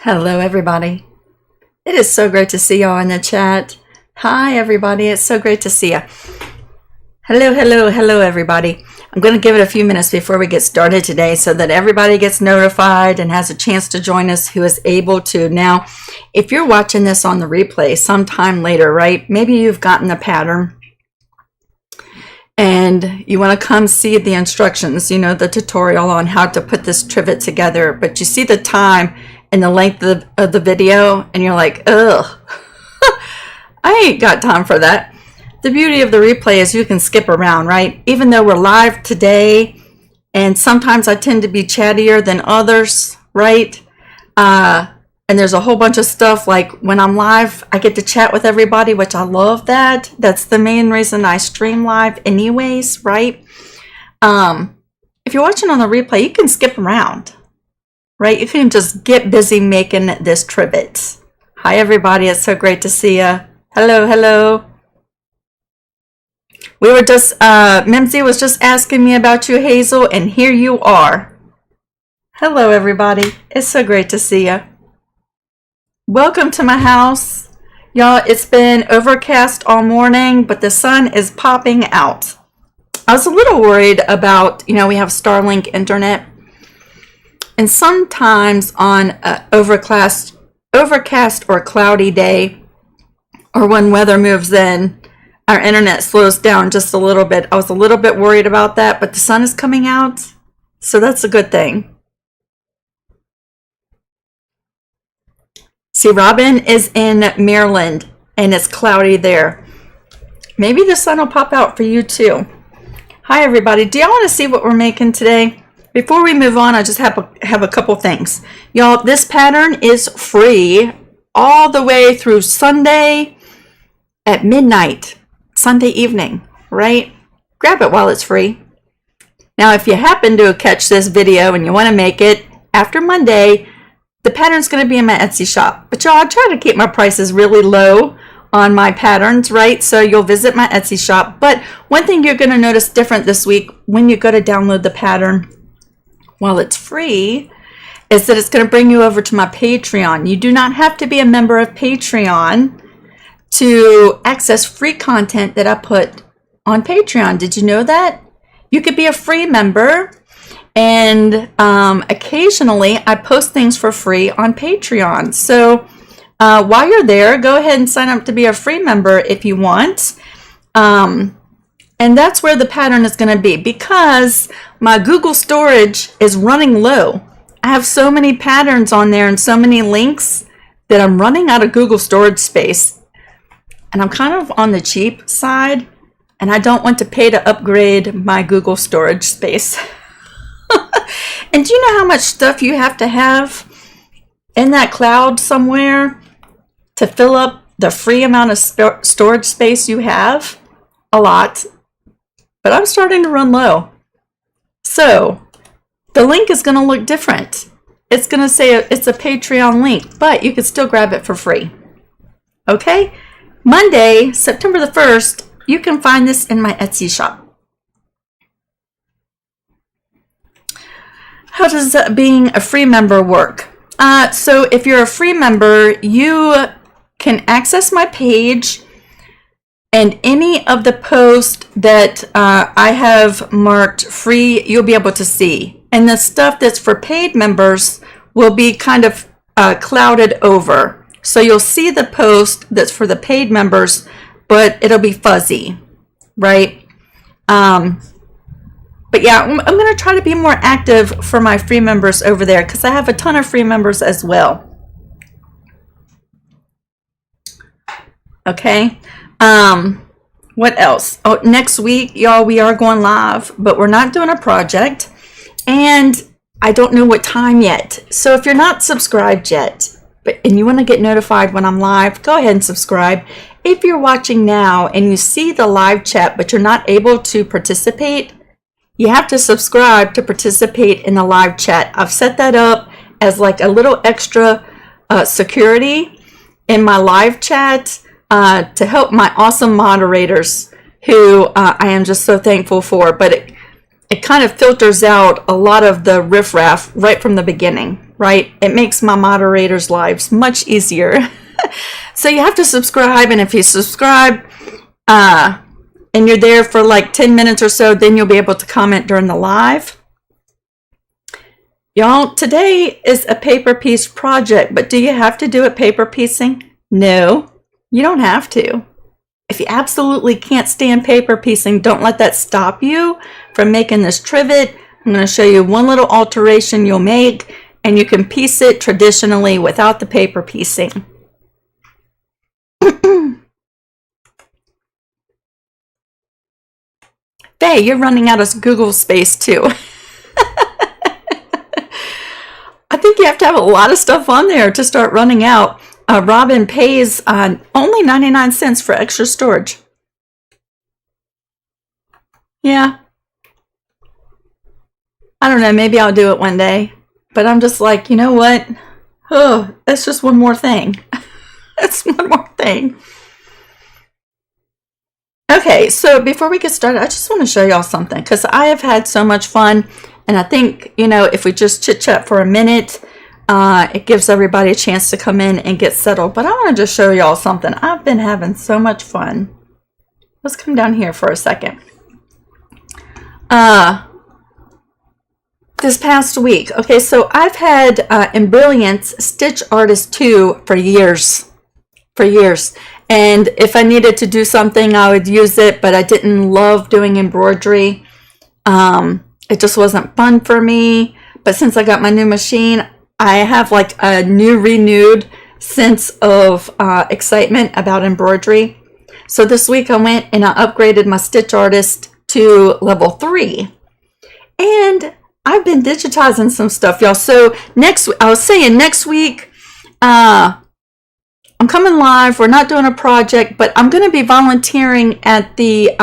Hello, everybody. It is so great to see y'all in the chat. Hi, everybody. It's so great to see you. Hello, everybody. I'm going to give it a few minutes before we get started today so that everybody gets notified and has a chance to join us who is able to. Now, if you're watching this on the replay sometime later, right, maybe you've gotten the pattern and you want to come see the instructions, you know, the tutorial on how to put this trivet together, but you see the time and the length of the video and you're like, ugh, I ain't got time for that. The beauty of the replay is you can skip around, right? Even though we're live today, and sometimes I tend to be chattier than others, right? And there's a whole bunch of stuff like when I'm live, I get to chat with everybody, which I love that. That's the main reason I stream live anyways, right? If you're watching on the replay, you can skip around, right? You can just get busy making this trivet. Hi, everybody. It's so great to see you. Hello. We were just, Mimsy was just asking me about you, Hazel, and here you are. Hello, everybody. It's so great to see you. Welcome to my house. Y'all, it's been overcast all morning, but the sun is popping out. I was a little worried about, you know, we have Starlink internet, and sometimes on an overcast or cloudy day, or when weather moves in, our internet slows down just a little bit. I was a little bit worried about that, but the sun is coming out, so that's a good thing. See, Robin is in Maryland, and it's cloudy there. Maybe the sun will pop out for you too. Hi, everybody. Do y'all want to see what we're making today? Before we move on, I just have a couple things. Y'all, this pattern is free all the way through Sunday at midnight. Sunday evening, right? Grab it while it's free. Now, if you happen to catch this video and you want to make it after Monday, the pattern's going to be in my Etsy shop. But y'all, I try to keep my prices really low on my patterns, right? So you'll visit my Etsy shop. But one thing you're going to notice different this week when you go to download the pattern while it's free is that it's going to bring you over to my Patreon. You do not have to be a member of Patreon to access free content that I put on Patreon. Did you know that? You could be a free member, and occasionally I post things for free on Patreon. So while you're there, go ahead and sign up to be a free member if you want. And that's where the pattern is going to be, because my Google storage is running low. I have so many patterns on there and so many links that I'm running out of Google storage space. And I'm kind of on the cheap side, and I don't want to pay to upgrade my Google storage space. And do you know how much stuff you have to have in that cloud somewhere to fill up the free amount of storage space you have? A lot. But I'm starting to run low. So the link is going to look different. It's going to say it's a Patreon link, but you can still grab it for free. Okay? Monday, September the 1st, you can find this in my Etsy shop. How does being a free member work? So if you're a free member, you can access my page, and any of the posts that I have marked free, you'll be able to see. And the stuff that's for paid members will be kind of clouded over. So you'll see the post that's for the paid members, but it'll be fuzzy, right? But yeah, I'm going to try to be more active for my free members over there, because I have a ton of free members as well. Okay. What else? Oh, next week, y'all, we are going live, but we're not doing a project, and I don't know what time yet. So if you're not subscribed yet, and you want to get notified when I'm live, go ahead and subscribe. If you're watching now and you see the live chat, but you're not able to participate, you have to subscribe to participate in the live chat. I've set that up as like a little extra security in my live chat to help my awesome moderators who I am just so thankful for. But it kind of filters out a lot of the riffraff right from the beginning. right? It makes my moderators' lives much easier. So you have to subscribe, and if you subscribe and you're there for like 10 minutes or so, then you'll be able to comment during the live. Y'all, today is a paper piece project, but do you have to do it paper piecing? No, you don't have to. If you absolutely can't stand paper piecing, don't let that stop you from making this trivet. I'm going to show you one little alteration you'll make, and you can piece it traditionally without the paper piecing. Faye, you're running out of Google space too. I think you have to have a lot of stuff on there to start running out. Robin pays only 99 cents for extra storage. Yeah. I don't know, maybe I'll do it one day. But I'm just like, you know what? Oh, that's just one more thing. That's one more thing. Okay, so before we get started, I just want to show y'all something because I have had so much fun. And I think, you know, if we just chit chat for a minute, it gives everybody a chance to come in and get settled. But I want to just show y'all something. I've been having so much fun. Let's come down here for a second. This past week, okay, so I've had Embroidery Stitch Artist 2 for years. And if I needed to do something, I would use it, but I didn't love doing embroidery. It just wasn't fun for me. But since I got my new machine, I have like a renewed sense of excitement about embroidery. So this week I went and I upgraded my Stitch Artist to level 3. And I've been digitizing some stuff, y'all. So I was saying next week, I'm coming live. We're not doing a project, but I'm going to be volunteering at the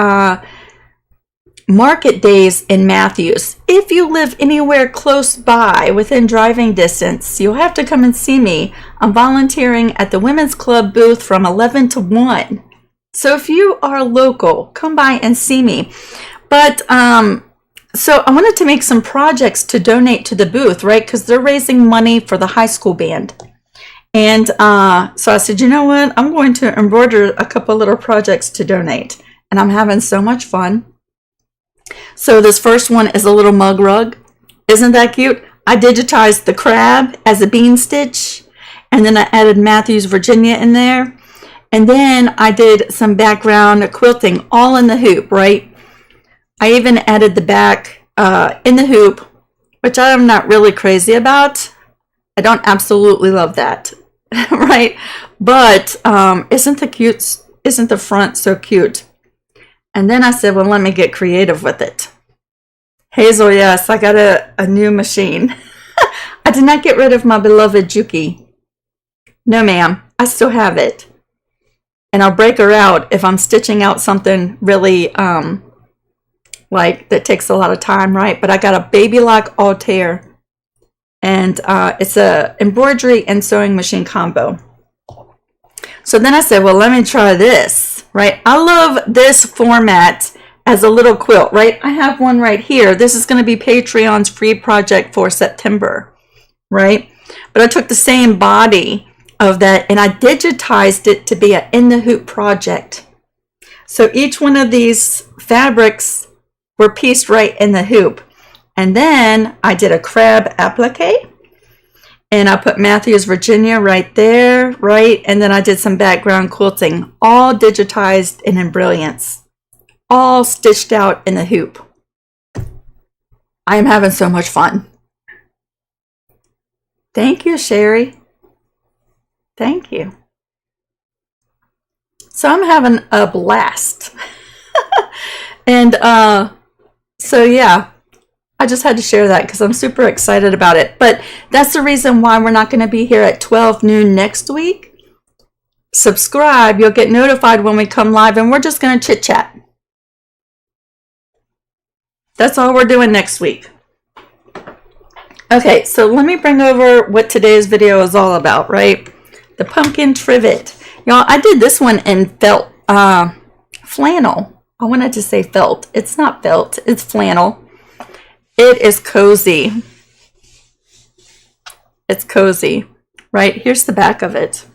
market days in Matthews. If you live anywhere close by within driving distance, you'll have to come and see me. I'm volunteering at the Women's Club booth from 11 to 1. So if you are local, come by and see me. But so I wanted to make some projects to donate to the booth, right? Because they're raising money for the high school band. And so I said, you know what? I'm going to embroider a couple little projects to donate. And I'm having so much fun. So this first one is a little mug rug. Isn't that cute? I digitized the crab as a bean stitch. And then I added Matthews, Virginia in there. And then I did some background quilting all in the hoop, right? I even added the back in the hoop, which I'm not really crazy about. I don't absolutely love that. Right, but isn't the front so cute? And then I said, well, let me get creative with it. Hazel, yes, I got a new machine. I did not get rid of my beloved Juki. No, ma'am, I still have it. And I'll break her out if I'm stitching out something really like that takes a lot of time, right? But I got a Baby Lock Altair. And it's a embroidery and sewing machine combo. So then I said, well, let me try this, right? I love this format as a little quilt, right? I have one right here. This is going to be Patreon's free project for September, right? But I took the same body of that and I digitized it to be an in the hoop project. So each one of these fabrics were pieced right in the hoop. And then I did a crab applique and I put Matthews, Virginia right there, right? And then I did some background quilting, all digitized in Embroidery, all stitched out in the hoop. I am having so much fun. Thank you, Sherry. Thank you. So I'm having a blast. And so yeah. I just had to share that because I'm super excited about it. But that's the reason why we're not going to be here at 12 noon next week. Subscribe. You'll get notified when we come live. And we're just going to chit chat. That's all we're doing next week. Okay, so let me bring over what today's video is all about, right? The pumpkin trivet. Y'all, I did this one in felt, flannel. I wanted to say felt. It's not felt. It's flannel. It is cozy. it's cozy, right? Here's the back of it.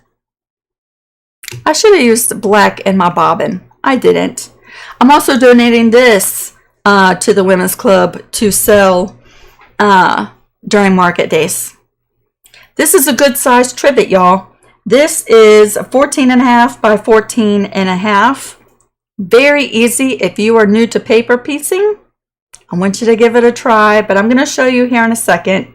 I should have used black in my bobbin. I didn't. I'm also donating this to the Women's Club to sell during market days. This is a good size trivet, y'all. This is 14.5 by 14.5. Very easy if you are new to paper piecing. I want you to give it a try, but I'm going to show you here in a second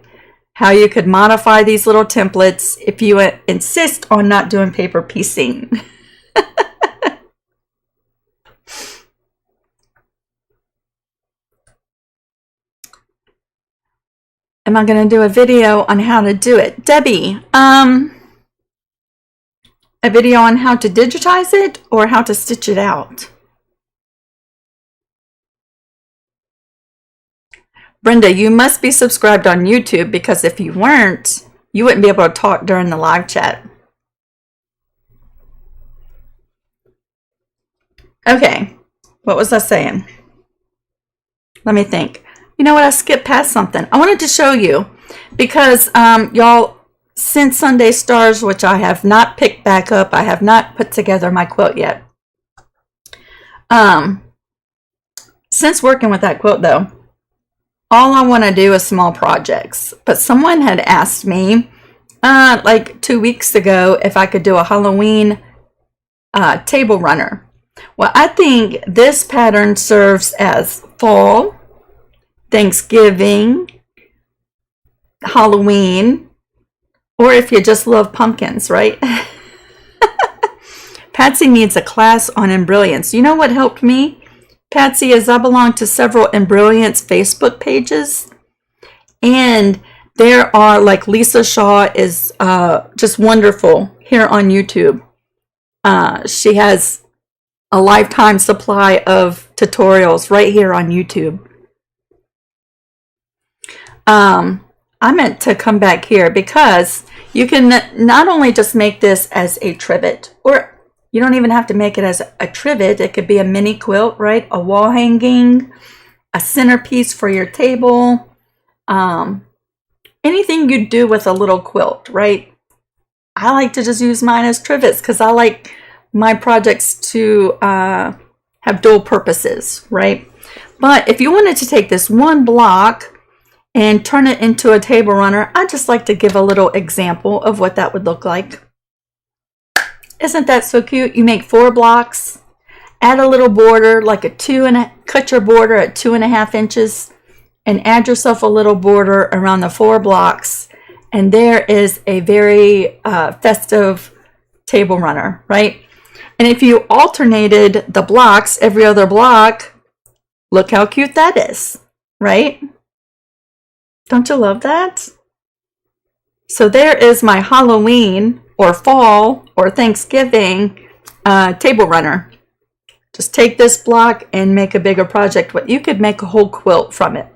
how you could modify these little templates if you insist on not doing paper piecing. Am I going to do a video on how to do it? Debbie, a video on how to digitize it or how to stitch it out? Brenda, you must be subscribed on YouTube, because if you weren't, you wouldn't be able to talk during the live chat. Okay, what was I saying? Let me think. You know what? I skipped past something. I wanted to show you because y'all, since Sunday Stars, which I have not picked back up, I have not put together my quilt yet. Since working with that quilt though, all I want to do is small projects. But someone had asked me like 2 weeks ago if I could do a Halloween table runner. Well, I think this pattern serves as fall, Thanksgiving, Halloween, or if you just love pumpkins, right? Patsy needs a class on Embrilliance. You know what helped me, Patsy, is I belong to several Embrilliance Facebook pages, and there are, like, Lisa Shaw is just wonderful here on YouTube. She has a lifetime supply of tutorials right here on YouTube. I meant to come back here because you can not only just make this as a trivet, or you don't even have to make it as a trivet. It could be a mini quilt, right? A wall hanging, a centerpiece for your table, anything you do with a little quilt, right? I like to just use mine as trivets because I like my projects to have dual purposes, right? But if you wanted to take this one block and turn it into a table runner, I just like to give a little example of what that would look like. Isn't that so cute? You make 4 blocks, add a little border, like cut your border at 2.5 inches, and add yourself a little border around the 4 blocks, and there is a very festive table runner, right? And if you alternated the blocks, every other block, look how cute that is, right? Don't you love that? So there is my Halloween or fall or Thanksgiving table runner. Just take this block and make a bigger project. You could make a whole quilt from it.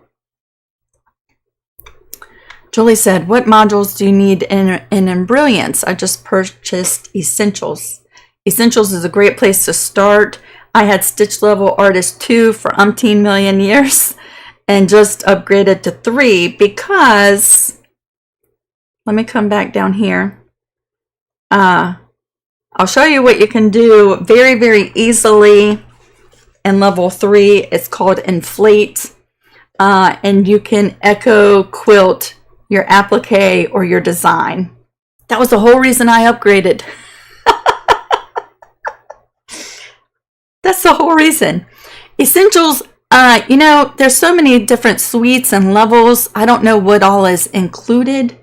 Julie said, what modules do you need in Embrilliance? I just purchased Essentials. Essentials is a great place to start. I had Stitch Level Artist 2 for umpteen million years and just upgraded to 3 because, let me come back down here. I'll show you what you can do very, very easily in level 3. It's called Inflate, and you can echo quilt your applique or your design. That was the whole reason I upgraded. That's the whole reason. Essentials, you know, there's so many different suites and levels. I don't know what all is included,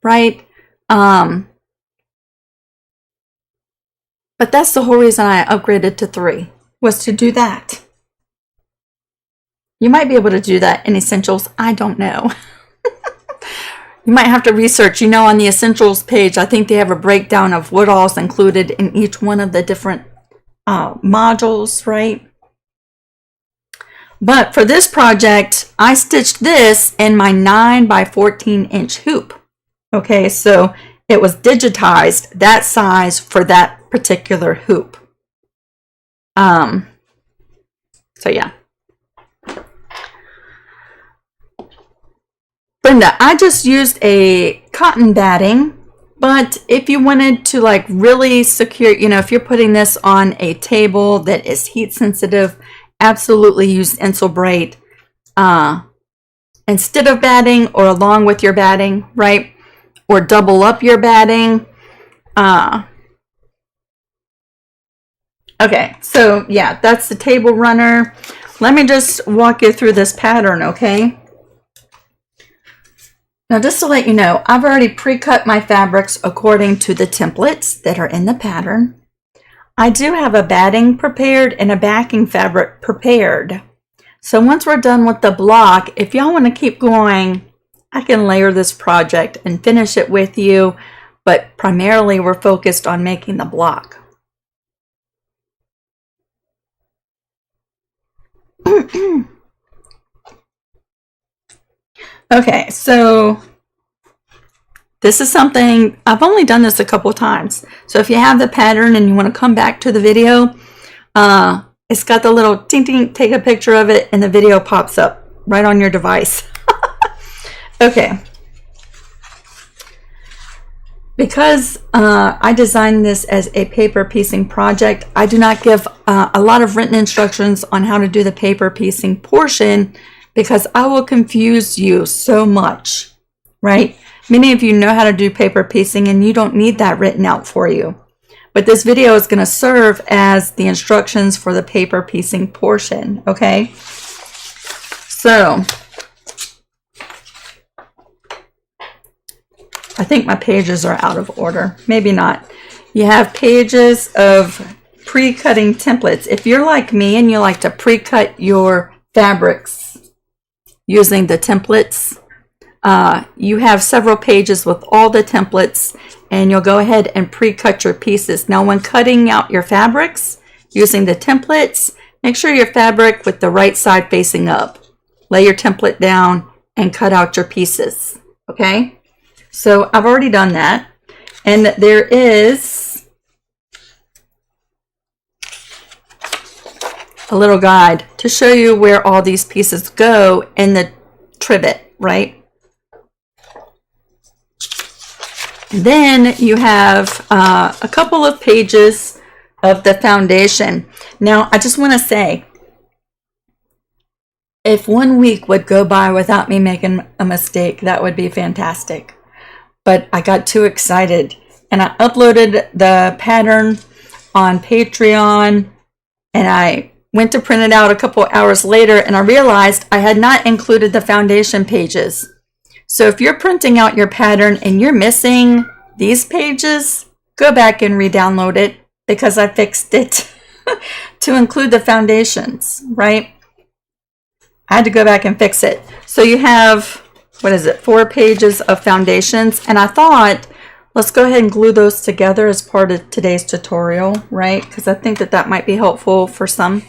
right? But that's the whole reason I upgraded to 3, was to do that. You might be able to do that in Essentials. I don't know. You might have to research. You know, on the Essentials page, I think they have a breakdown of what all is included in each one of the different modules, right? But for this project, I stitched this in my 9 by 14 inch hoop. Okay, so it was digitized that size for that particular hoop. So yeah. Brenda, I just used a cotton batting, but if you wanted to like really secure, you know, if you're putting this on a table that is heat sensitive, absolutely use Insulbrite instead of batting or along with your batting, right? Or double up your batting. Okay, so yeah, that's the table runner. Let me just walk you through this pattern, okay? Now, just to let you know, I've already pre-cut my fabrics according to the templates that are in the pattern. I do have a batting prepared and a backing fabric prepared. So once we're done with the block, if y'all want to keep going, I can layer this project and finish it with you, but primarily we're focused on making the block. Okay, so this is something, I've only done this a couple times. So if you have the pattern and you want to come back to the video, it's got the little ting ting, take a picture of it, and the video pops up right on your device. Okay. Because I designed this as a paper piecing project, I do not give a lot of written instructions on how to do the paper piecing portion because I will confuse you so much, right? Many of you know how to do paper piecing and you don't need that written out for you. But this video is going to serve as the instructions for the paper piecing portion, okay? So, I think my pages are out of order. Maybe not. You have pages of pre-cutting templates. If you're like me and you like to pre-cut your fabrics using the templates, you have several pages with all the templates, and you'll go ahead and pre-cut your pieces. Now, when cutting out your fabrics using the templates, make sure your fabric with the right side facing up. Lay your template down and cut out your pieces, okay? So I've already done that, and there is a little guide to show you where all these pieces go in the trivet, right? Then you have a couple of pages of the foundation. Now, I just want to say, if 1 week would go by without me making a mistake, that would be fantastic. But I got too excited and I uploaded the pattern on Patreon, and I went to print it out a couple hours later and I realized I had not included the foundation pages. So if you're printing out your pattern and you're missing these pages, go back and re-download it because I fixed it to include the foundations, right? I had to go back and fix it. So you have, what is it, 4 pages of foundations, and I thought, let's go ahead and glue those together as part of today's tutorial, right? Because I think that that might be helpful for some.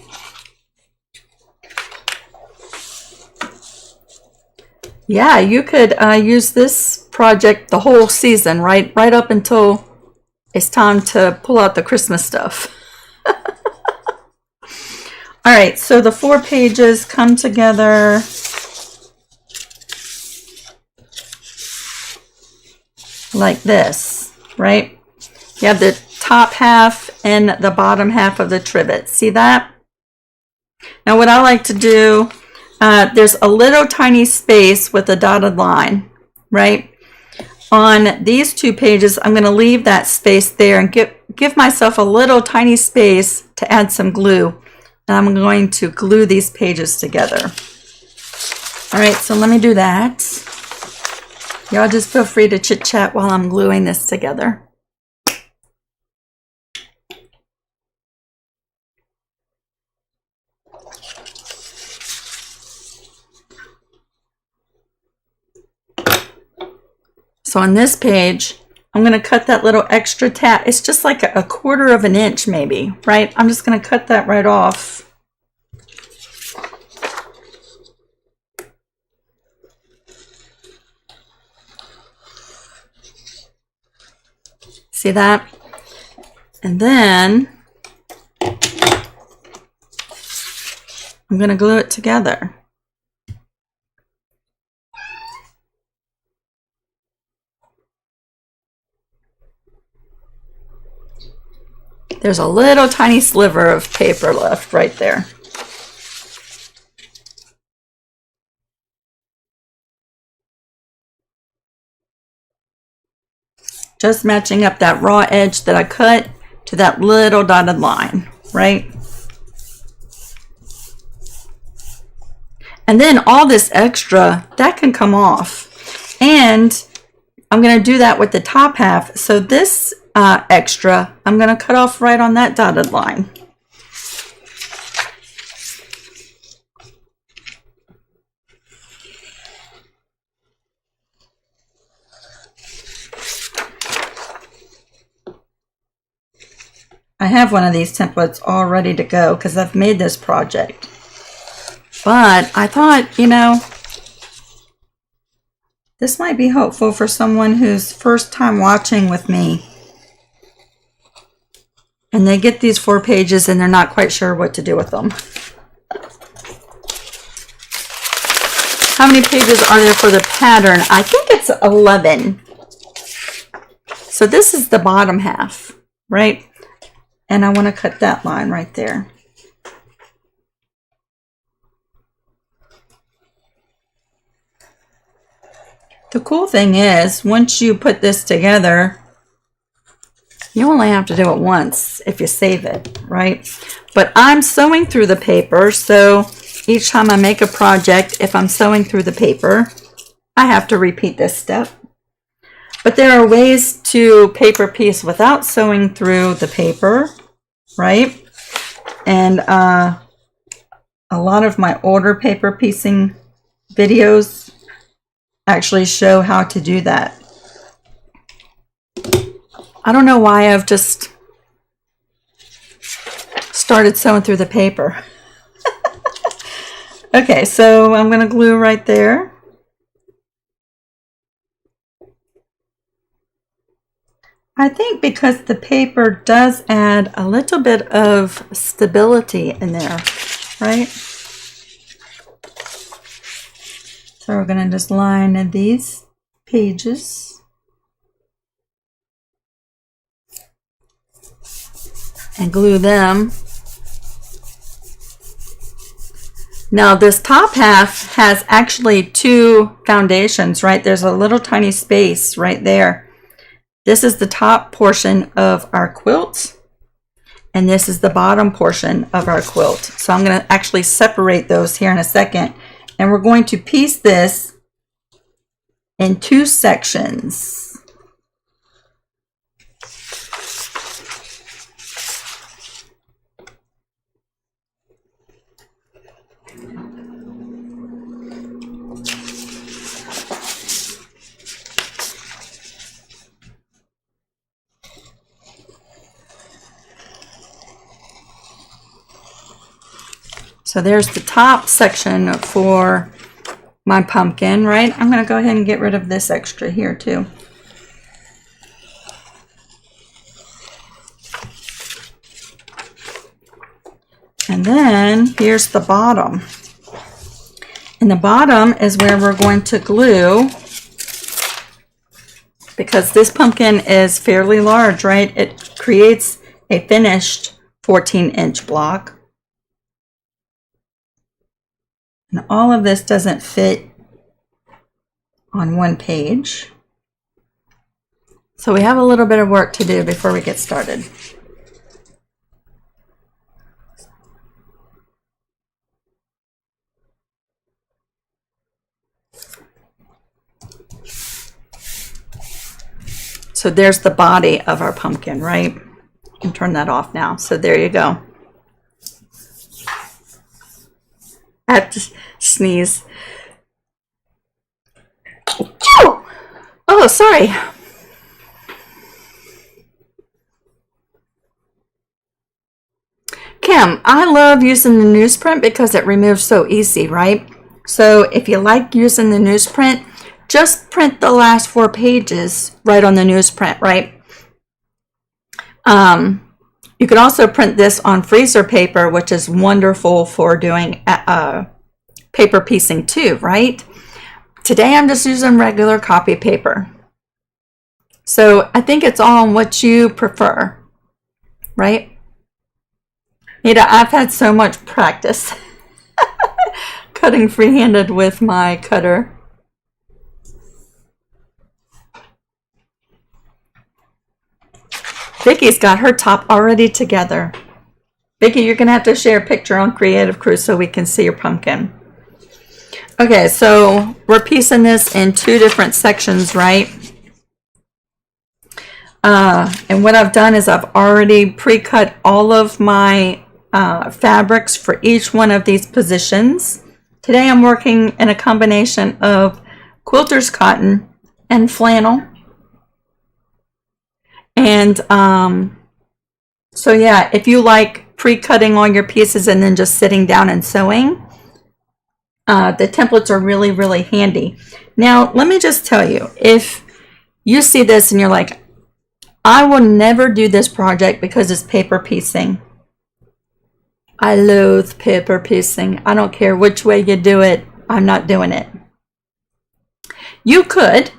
Yeah, you could use this project the whole season, right? Right up until it's time to pull out the Christmas stuff. All right, so the 4 pages come together like this, right? You have the top half and the bottom half of the trivet. See that? Now what I like to do, there's a little tiny space with a dotted line, right? On these 2 pages, I'm going to leave that space there and give myself a little tiny space to add some glue. And I'm going to glue these pages together. All right, so let me do that. Y'all just feel free to chit chat while I'm gluing this together. So on this page, I'm going to cut that little extra tab. It's just like a 1/4 of an inch maybe, right? I'm just going to cut that right off. See that? And then I'm going to glue it together. There's a little tiny sliver of paper left right there. Just matching up that raw edge that I cut to that little dotted line, right? And then all this extra, that can come off. And I'm going to do that with the top half. So this extra, I'm going to cut off right on that dotted line. I have one of these templates all ready to go because I've made this project. But I thought, you know, this might be helpful for someone who's first time watching with me. And they get these 4 pages and they're not quite sure what to do with them. How many pages are there for the pattern? I think it's 11. So this is the bottom half, right? And I want to cut that line right there. The cool thing is, once you put this together, you only have to do it once if you save it, right? But I'm sewing through the paper, so each time I make a project, if I'm sewing through the paper, I have to repeat this step. But there are ways to paper piece without sewing through the paper, right? And a lot of my older paper piecing videos actually show how to do that. I don't know why I've just started sewing through the paper. Okay, so I'm going to glue right there. I think because the paper does add a little bit of stability in there, right? So we're going to just line these pages and glue them. Now this top half has actually 2 foundations, right? There's a little tiny space right there. This is the top portion of our quilt, and this is the bottom portion of our quilt. So I'm going to actually separate those here in a second. And we're going to piece this in 2 sections. So there's the top section for my pumpkin, right? I'm going to go ahead and get rid of this extra here too. And then here's the bottom. And the bottom is where we're going to glue, because this pumpkin is fairly large, right? It creates a finished 14-inch block. And all of this doesn't fit on one page. So we have a little bit of work to do before we get started. So there's the body of our pumpkin, right? You can turn that off now. So there you go. I have to sneeze. Oh, sorry. Kim, I love using the newsprint because it removes so easy, right? So if you like using the newsprint, just print the last 4 pages right on the newsprint, right? You could also print this on freezer paper, which is wonderful for doing paper piecing too, right? Today I'm just using regular copy paper. So I think it's all on what you prefer, right? Nita, I've had so much practice cutting freehanded with my cutter. Vicky's got her top already together. Vicky, you're gonna have to share a picture on Creative Crew so we can see your pumpkin. Okay, so we're piecing this in 2 different sections, right? And what I've done is I've already pre-cut all of my fabrics for each one of these positions. Today I'm working in a combination of quilter's cotton and flannel. And so yeah, if you like pre-cutting all your pieces and then just sitting down and sewing, the templates are really, really handy. Now, let me just tell you, if you see this and you're like, I will never do this project because it's paper piecing. I loathe paper piecing. I don't care which way you do it. I'm not doing it. You could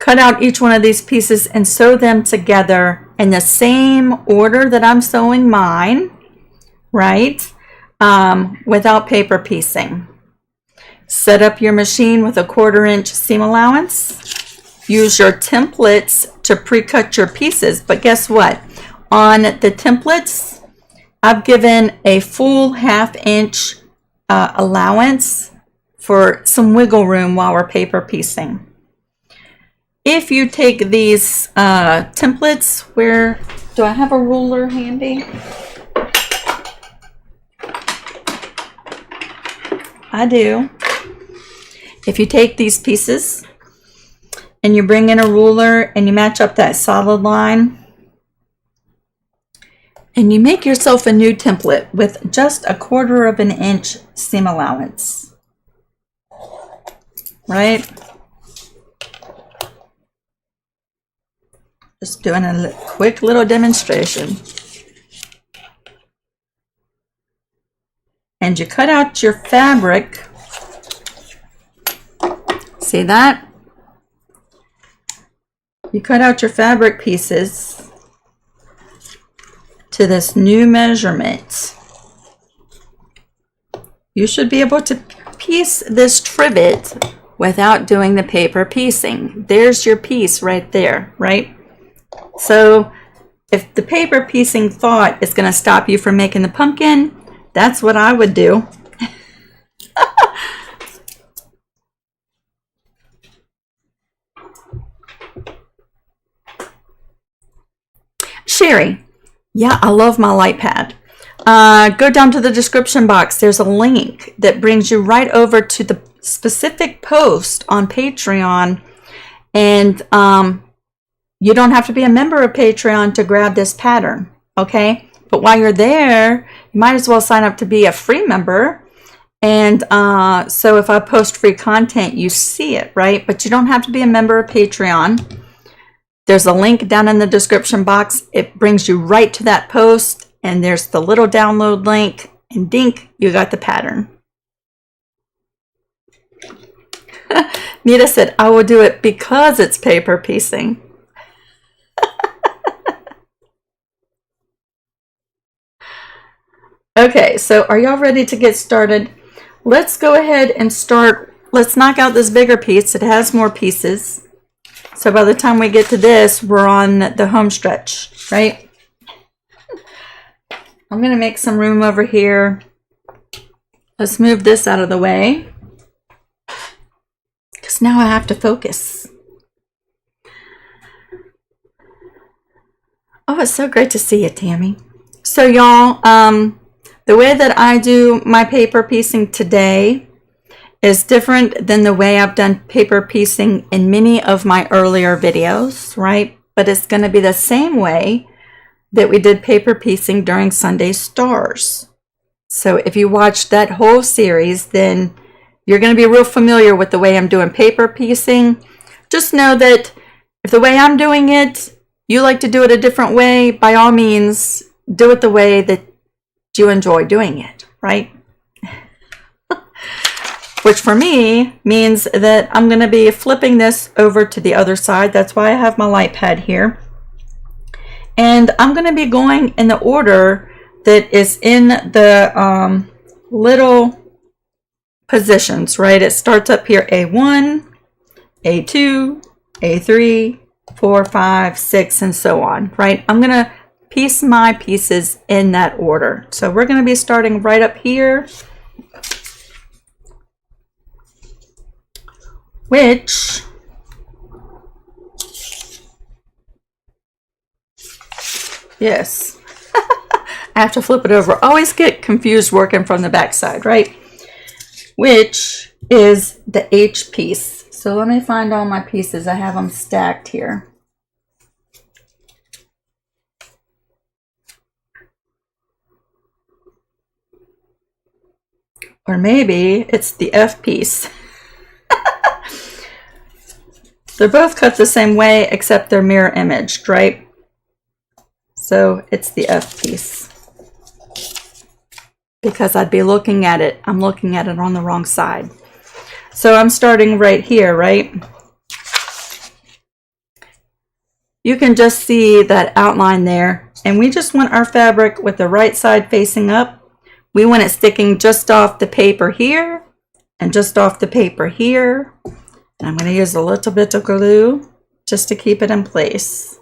cut out each one of these pieces and sew them together in the same order that I'm sewing mine, right? Without paper piecing. Set up your machine with a 1/4 inch seam allowance. Use your templates to pre-cut your pieces, but guess what? On the templates, I've given a full 1/2 inch allowance for some wiggle room while we're paper piecing. If you take these templates, where do I have a ruler handy? I do. If you take these pieces and you bring in a ruler and you match up that solid line and you make yourself a new template with just a 1/4 inch seam allowance, right? Just doing a quick little demonstration. And you cut out your fabric. See that? You cut out your fabric pieces to this new measurement. You should be able to piece this trivet without doing the paper piecing. There's your piece right there, right? So if the paper piecing thought is going to stop you from making the pumpkin, that's what I would do. Sherry, yeah, I love my light pad. Go down to the description box. There's a link that brings you right over to the specific post on Patreon. And you don't have to be a member of Patreon to grab this pattern, okay? But while you're there, you might as well sign up to be a free member. And so if I post free content, you see it, right? But you don't have to be a member of Patreon. There's a link down in the description box. It brings you right to that post. And there's the little download link. And dink, you got the pattern. Nita said, I will do it because it's paper piecing. Okay, so are y'all ready to get started? Let's go ahead and start. Let's knock out this bigger piece. It has more pieces. So by the time we get to this, we're on the home stretch, right? I'm going to make some room over here. Let's move this out of the way, because now I have to focus. Oh, it's so great to see you, Tammy. So y'all, the way that I do my paper piecing today is different than the way I've done paper piecing in many of my earlier videos, right? But it's going to be the same way that we did paper piecing during Sunday Stars. So if you watched that whole series, then you're going to be real familiar with the way I'm doing paper piecing. Just know that if the way I'm doing it, you like to do it a different way, by all means, do it the way that you enjoy doing it, right? Which for me means that I'm going to be flipping this over to the other side. That's why I have my light pad here. And I'm going to be going in the order that is in the little positions, right? It starts up here, A1, A2, A3, 4, 5, 6, and so on, right? I'm going to piece my pieces in that order. So we're going to be starting right up here, which yes, I have to flip it over. Always get confused working from the back side, right? Which is the H piece. So let me find all my pieces. I have them stacked here. Or maybe it's the F piece. They're both cut the same way, except they're mirror imaged, right? So it's the F piece. Because I'd be looking at it. I'm looking at it on the wrong side. So I'm starting right here, right? You can just see that outline there. And we just want our fabric with the right side facing up. We want it sticking just off the paper here and just off the paper here. And I'm going to use a little bit of glue just to keep it in place.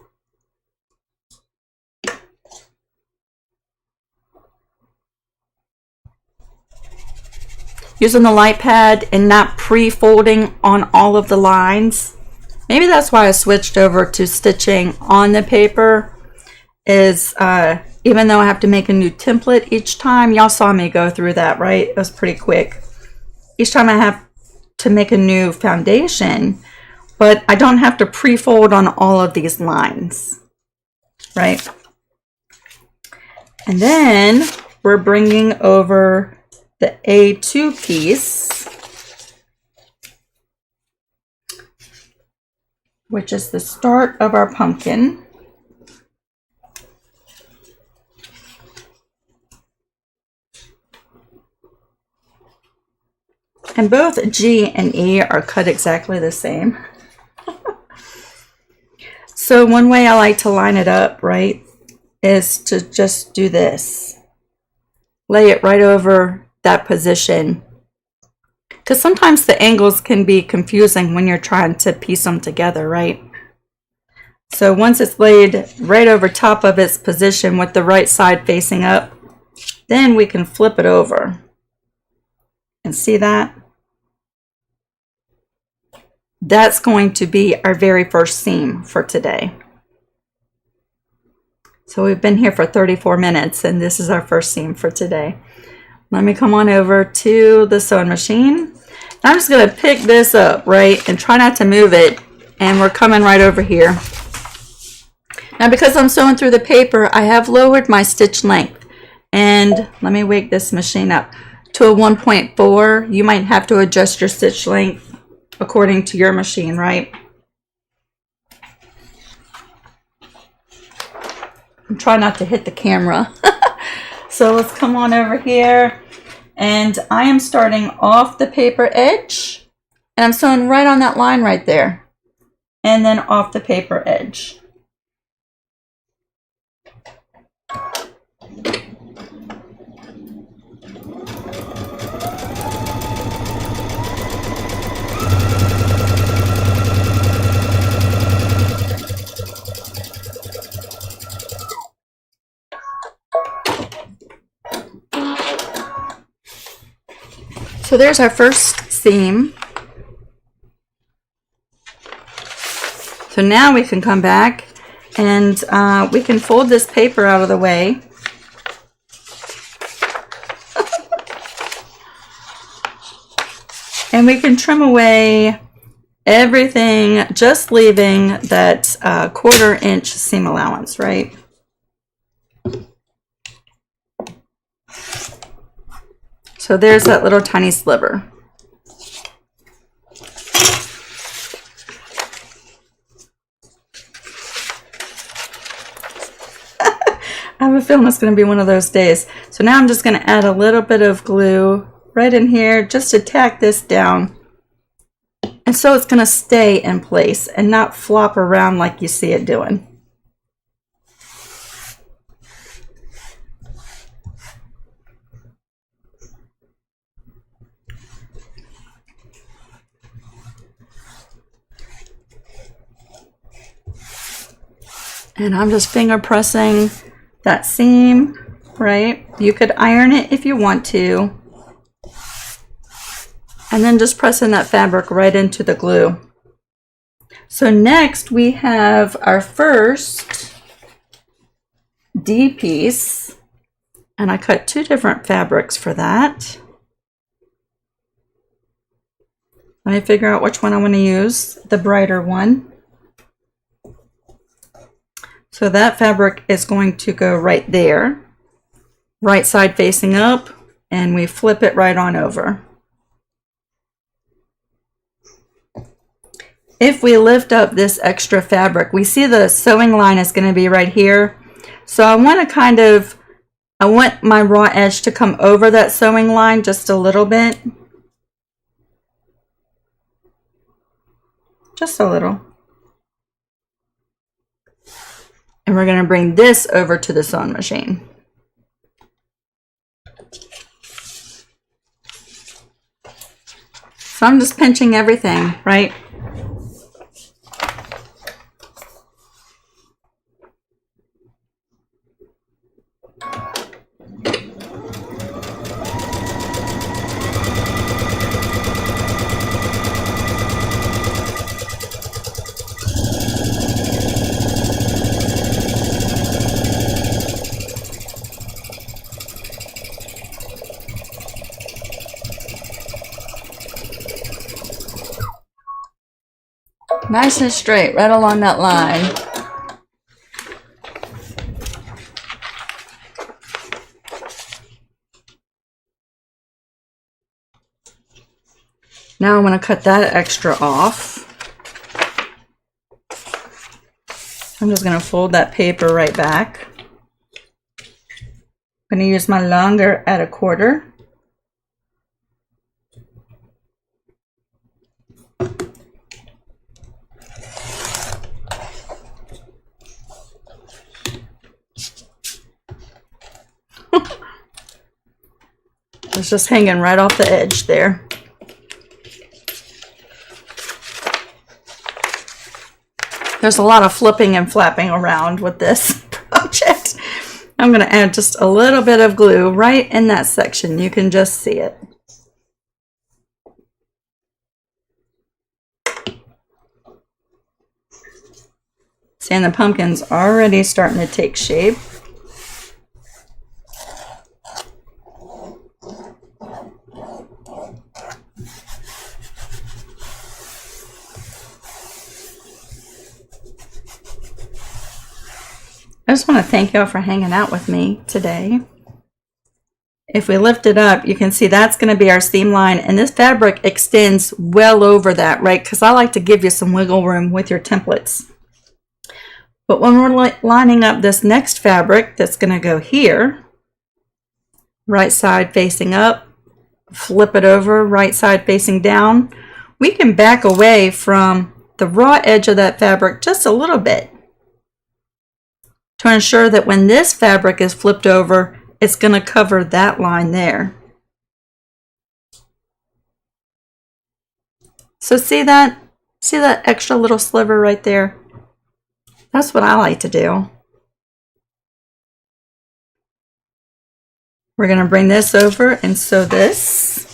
Using the light pad and not pre-folding on all of the lines. Maybe that's why I switched over to stitching on the paper, is even though I have to make a new template each time. Y'all saw me go through that, right? It was pretty quick. Each time I have to make a new foundation, but I don't have to pre-fold on all of these lines, right? And then we're bringing over the A2 piece, which is the start of our pumpkin. And both G and E are cut exactly the same. So one way I like to line it up, right, is to just do this. Lay it right over that position. Because sometimes the angles can be confusing when you're trying to piece them together, right? So once it's laid right over top of its position with the right side facing up, then we can flip it over. And see that? That's going to be our very first seam for today. So we've been here for 34 minutes and this is our first seam for today. Let me come on over to the sewing machine. I'm just going to pick this up, right, and try not to move it. And we're coming right over here. Now because I'm sewing through the paper, I have lowered my stitch length. And let me wake this machine up to a 1.4. You might have to adjust your stitch length according to your machine, right? I'm trying not to hit the camera. So let's come on over here. And I am starting off the paper edge. And I'm sewing right on that line right there. And then off the paper edge. So there's our first seam. So now we can come back and we can fold this paper out of the way. And we can trim away everything, just leaving that 1/4 inch seam allowance, right? So there's that little tiny sliver. I have a feeling it's going to be one of those days. So now I'm just going to add a little bit of glue right in here just to tack this down. And so it's going to stay in place and not flop around like you see it doing. And I'm just finger pressing that seam, right? You could iron it if you want to. And then just pressing that fabric right into the glue. So next we have our first D piece, and I cut 2 different fabrics for that. Let me figure out which one I want to use, the brighter one. So that fabric is going to go right there, right side facing up, and we flip it right on over. If we lift up this extra fabric, we see the sewing line is going to be right here. So I want to I want my raw edge to come over that sewing line just a little bit. Just a little. And we're going to bring this over to the sewing machine. So I'm just pinching everything, right? Nice and straight, right along that line. Now I'm going to cut that extra off. I'm just going to fold that paper right back. I'm going to use my longer at 1/4. It's just hanging right off the edge there. There's a lot of flipping and flapping around with this project. I'm going to add just a little bit of glue right in that section. You can just see it. See, and the pumpkin's already starting to take shape. I just want to thank y'all for hanging out with me today. If we lift it up, you can see that's going to be our seam line, and this fabric extends well over that, right? Because I like to give you some wiggle room with your templates. But when we're lining up this next fabric that's going to go here, right side facing up, flip it over, right side facing down, we can back away from the raw edge of that fabric just a little bit to ensure that when this fabric is flipped over, it's going to cover that line there. So see that extra little sliver right there? That's what I like to do. We're going to bring this over and sew this.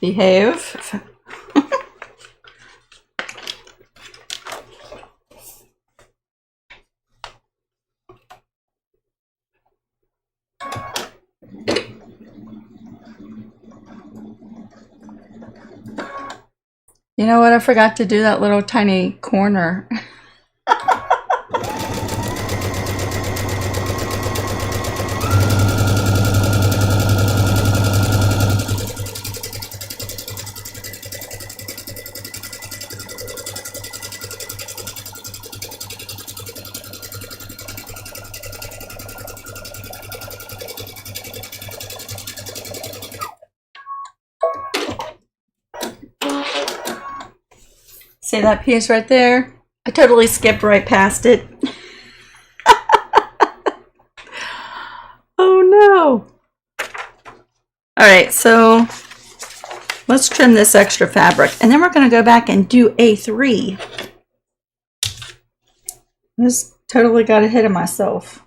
Behave. You know what? I forgot to do that little tiny corner. See that piece right there? I totally skipped right past it. Oh no. All right, so let's trim this extra fabric, and then we're going to go back and do A3. I just totally got ahead of myself.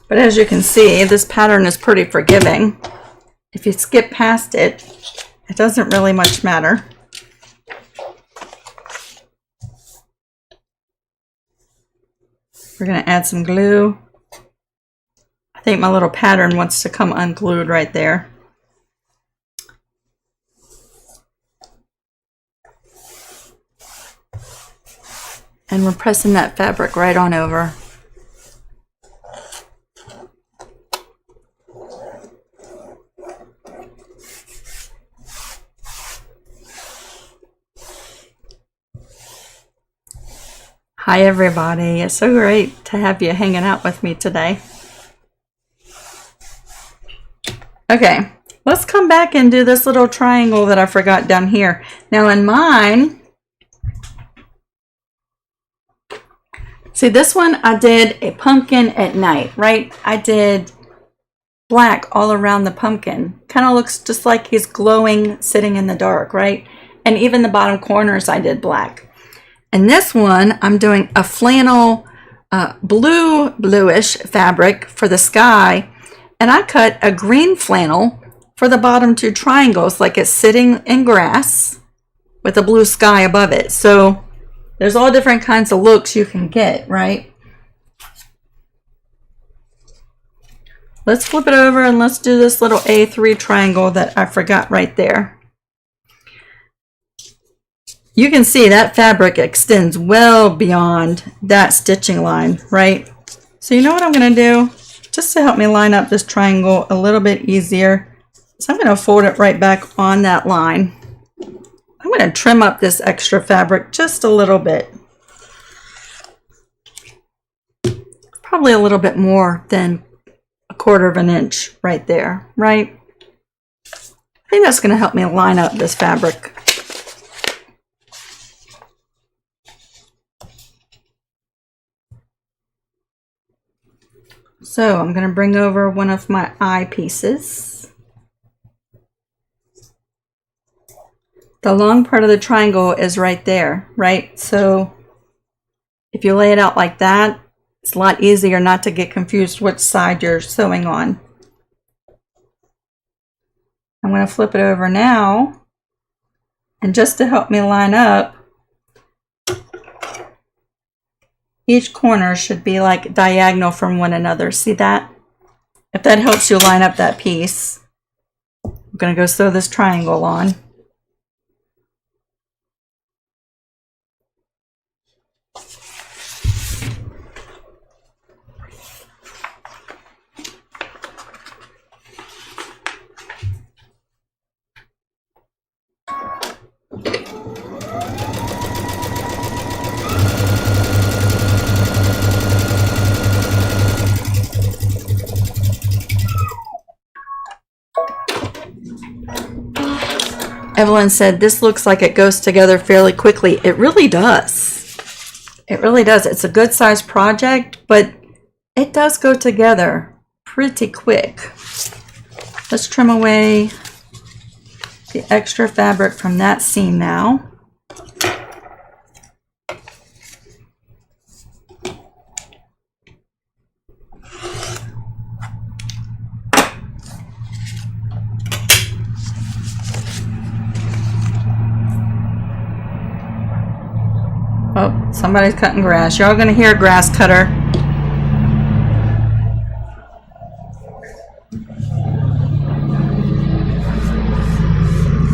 But as you can see, this pattern is pretty forgiving. If you skip past it, it doesn't really much matter. We're going to add some glue. I think my little pattern wants to come unglued right there. And we're pressing that fabric right on over. Hi everybody, it's so great to have you hanging out with me today. Okay, let's come back and do this little triangle that I forgot down here. Now in mine, see this one I did a pumpkin at night, right? I did black all around the pumpkin. Kind of looks just like he's glowing sitting in the dark, right? And even the bottom corners I did black. And this one, I'm doing a flannel bluish fabric for the sky. And I cut a green flannel for the bottom two triangles, like it's sitting in grass with a blue sky above it. So there's all different kinds of looks you can get, right? Let's flip it over and let's do this little A3 triangle that I forgot right there. You can see that fabric extends well beyond that stitching line, right? So you know what I'm going to do? Just to help me line up this triangle a little bit easier. So I'm going to fold it right back on that line. I'm going to trim up this extra fabric just a little bit. Probably a little bit more than 1/4 of an inch right there, right? I think that's going to help me line up this fabric. So I'm going to bring over one of my eye pieces. The long part of the triangle is right there, right? So if you lay it out like that, it's a lot easier not to get confused which side you're sewing on. I'm going to flip it over now. And just to help me line up, each corner should be like diagonal from one another. See that? If that helps you line up that piece, I'm going to go sew this triangle on. Evelyn said, this looks like it goes together fairly quickly. It really does. It really does. It's a good size project, but it does go together pretty quick. Let's trim away the extra fabric from that seam now. Oh, somebody's cutting grass. Y'all gonna hear a grass cutter.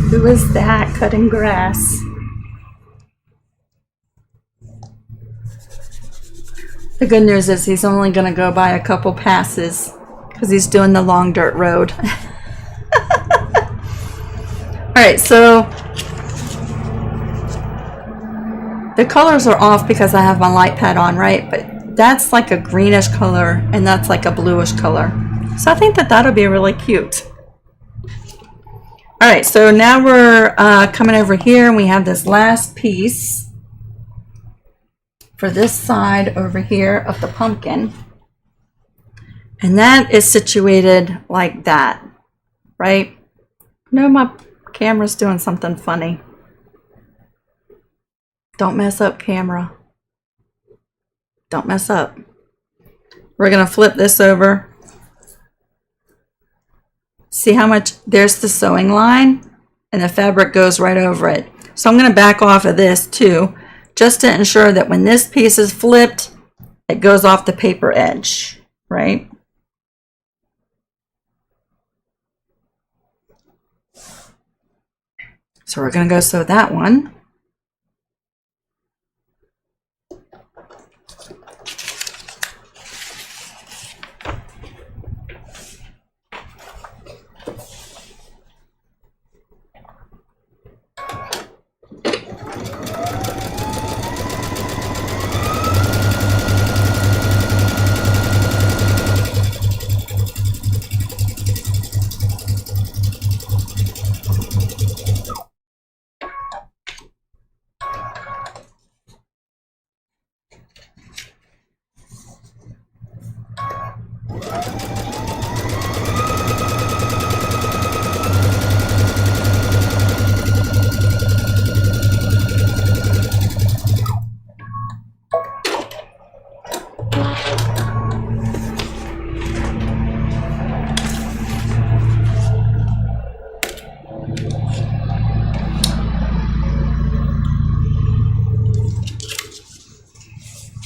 Who is that cutting grass? The good news is he's only gonna go by a couple passes because he's doing the long dirt road. All right, so the colors are off because I have my light pad on, right? But that's like a greenish color and that's like a bluish color. So I think that that'll be really cute. All right, so now we're coming over here and we have this last piece for this side over here of the pumpkin. And that is situated like that, right? No, my camera's doing something funny. Don't mess up, camera. Don't mess up. We're going to flip this over. See how much, there's the sewing line, and the fabric goes right over it. So I'm going to back off of this too, just to ensure that when this piece is flipped, it goes off the paper edge, right? So we're going to go sew that one.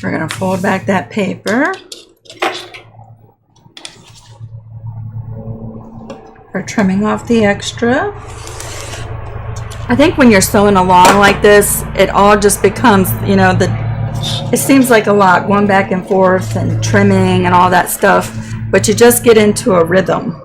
We're going to fold back that paper. We're trimming off the extra. I think when you're sewing along like this, it all just becomes, you know, it seems like a lot going back and forth and trimming and all that stuff, but you just get into a rhythm.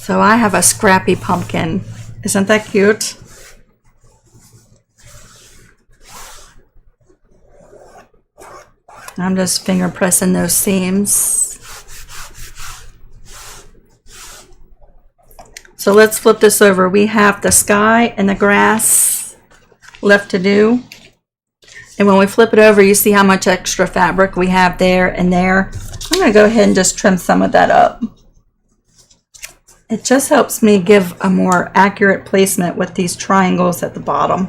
So I have a scrappy pumpkin. Isn't that cute? I'm just finger pressing those seams. So let's flip this over. We have the sky and the grass left to do. And when we flip it over, you see how much extra fabric we have there and there. I'm going to go ahead and just trim some of that up. It just helps me give a more accurate placement with these triangles at the bottom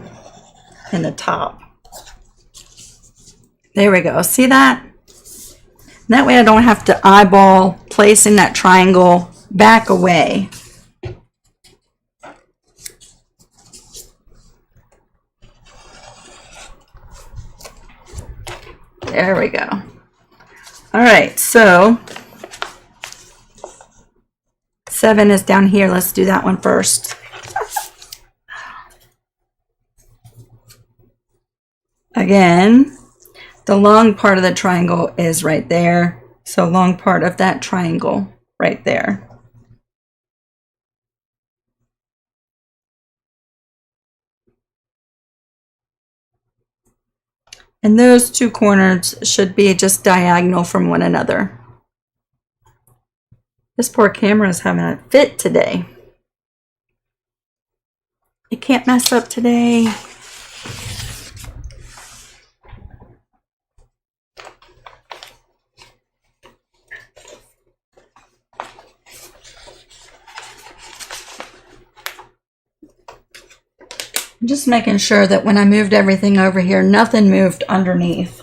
and the top. There we go. See that? That way I don't have to eyeball placing that triangle back away. There we go. All right, so 7 is down here. Let's do that one first. Again, the long part of the triangle is right there. So long part of that triangle right there. And those two corners should be just diagonal from one another. This poor camera is having a fit today. It can't mess up today. I'm just making sure that when I moved everything over here, nothing moved underneath.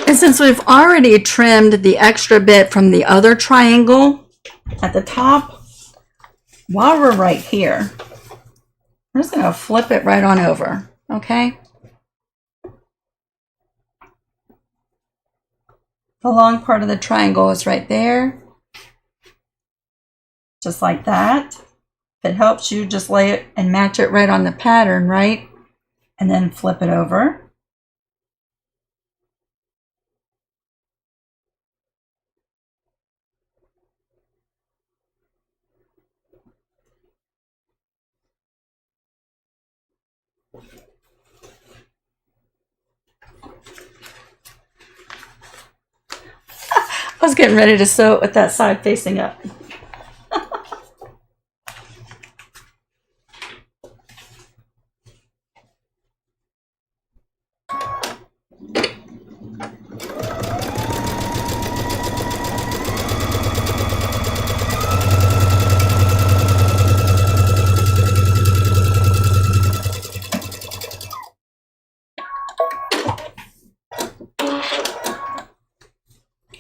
And since we've already trimmed the extra bit from the other triangle at the top, while we're right here, I'm just going to flip it right on over, okay? The long part of the triangle is right there, just like that. If it helps you, just lay it and match it right on the pattern, right? And then flip it over. I was getting ready to sew it with that side facing up.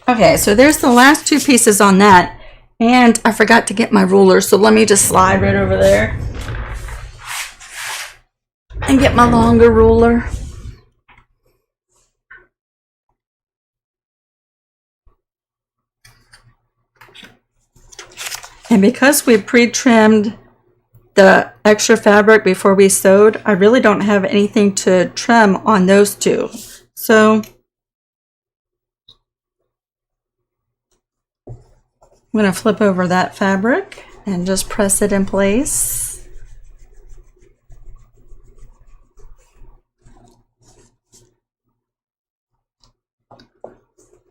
Okay, so there's the last two pieces on that, and I forgot to get my ruler, so let me just slide right over there and get my longer ruler. And because we pre-trimmed the extra fabric before we sewed, I really don't have anything to trim on those two. So I'm going to flip over that fabric and just press it in place.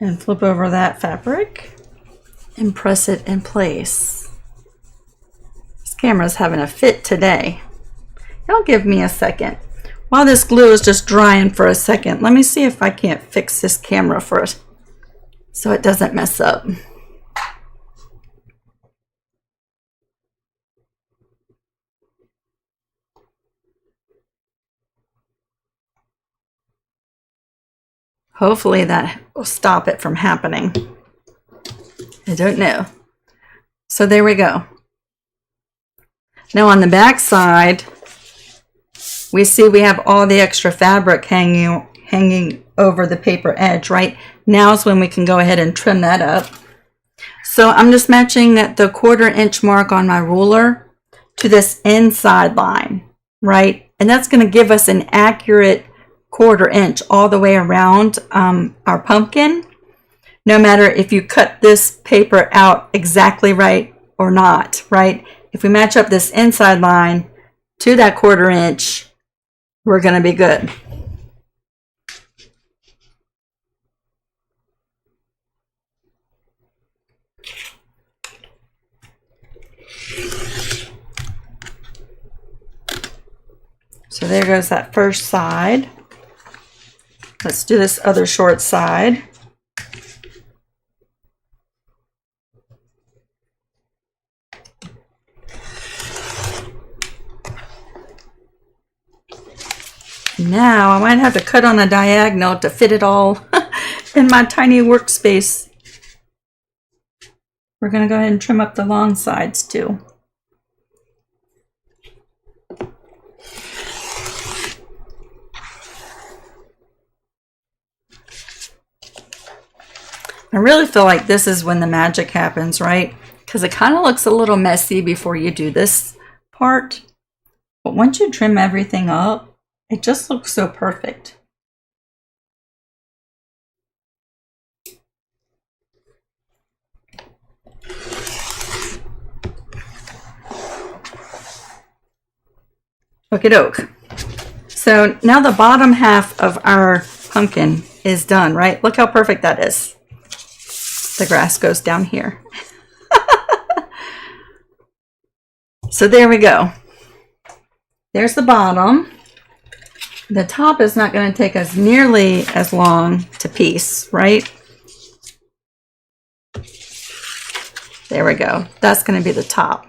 And flip over that fabric and press it in place. This camera's having a fit today. Y'all give me a second. While this glue is just drying for a second, let me see if I can't fix this camera first so it doesn't mess up. Hopefully that will stop it from happening. I don't know. So there we go. Now on the back side, we see we have all the extra fabric hanging over the paper edge, right? Now is when we can go ahead and trim that up. So I'm just matching the 1/4 inch mark on my ruler to this inside line, right? And that's going to give us an accurate 1/4 inch all the way around our pumpkin, no matter if you cut this paper out exactly right or not, right? If we match up this inside line to that 1/4 inch, we're going to be good. So there goes that first side. Let's do this other short side. Now I might have to cut on a diagonal to fit it all in my tiny workspace. We're going to go ahead and trim up the long sides too. I really feel like this is when the magic happens, right? Because it kind of looks a little messy before you do this part. But once you trim everything up, it just looks so perfect. Okie doke. So now the bottom half of our pumpkin is done, right? Look how perfect that is. The grass goes down here. So there we go. There's the bottom. The top is not going to take us nearly as long to piece, right? There we go. That's going to be the top.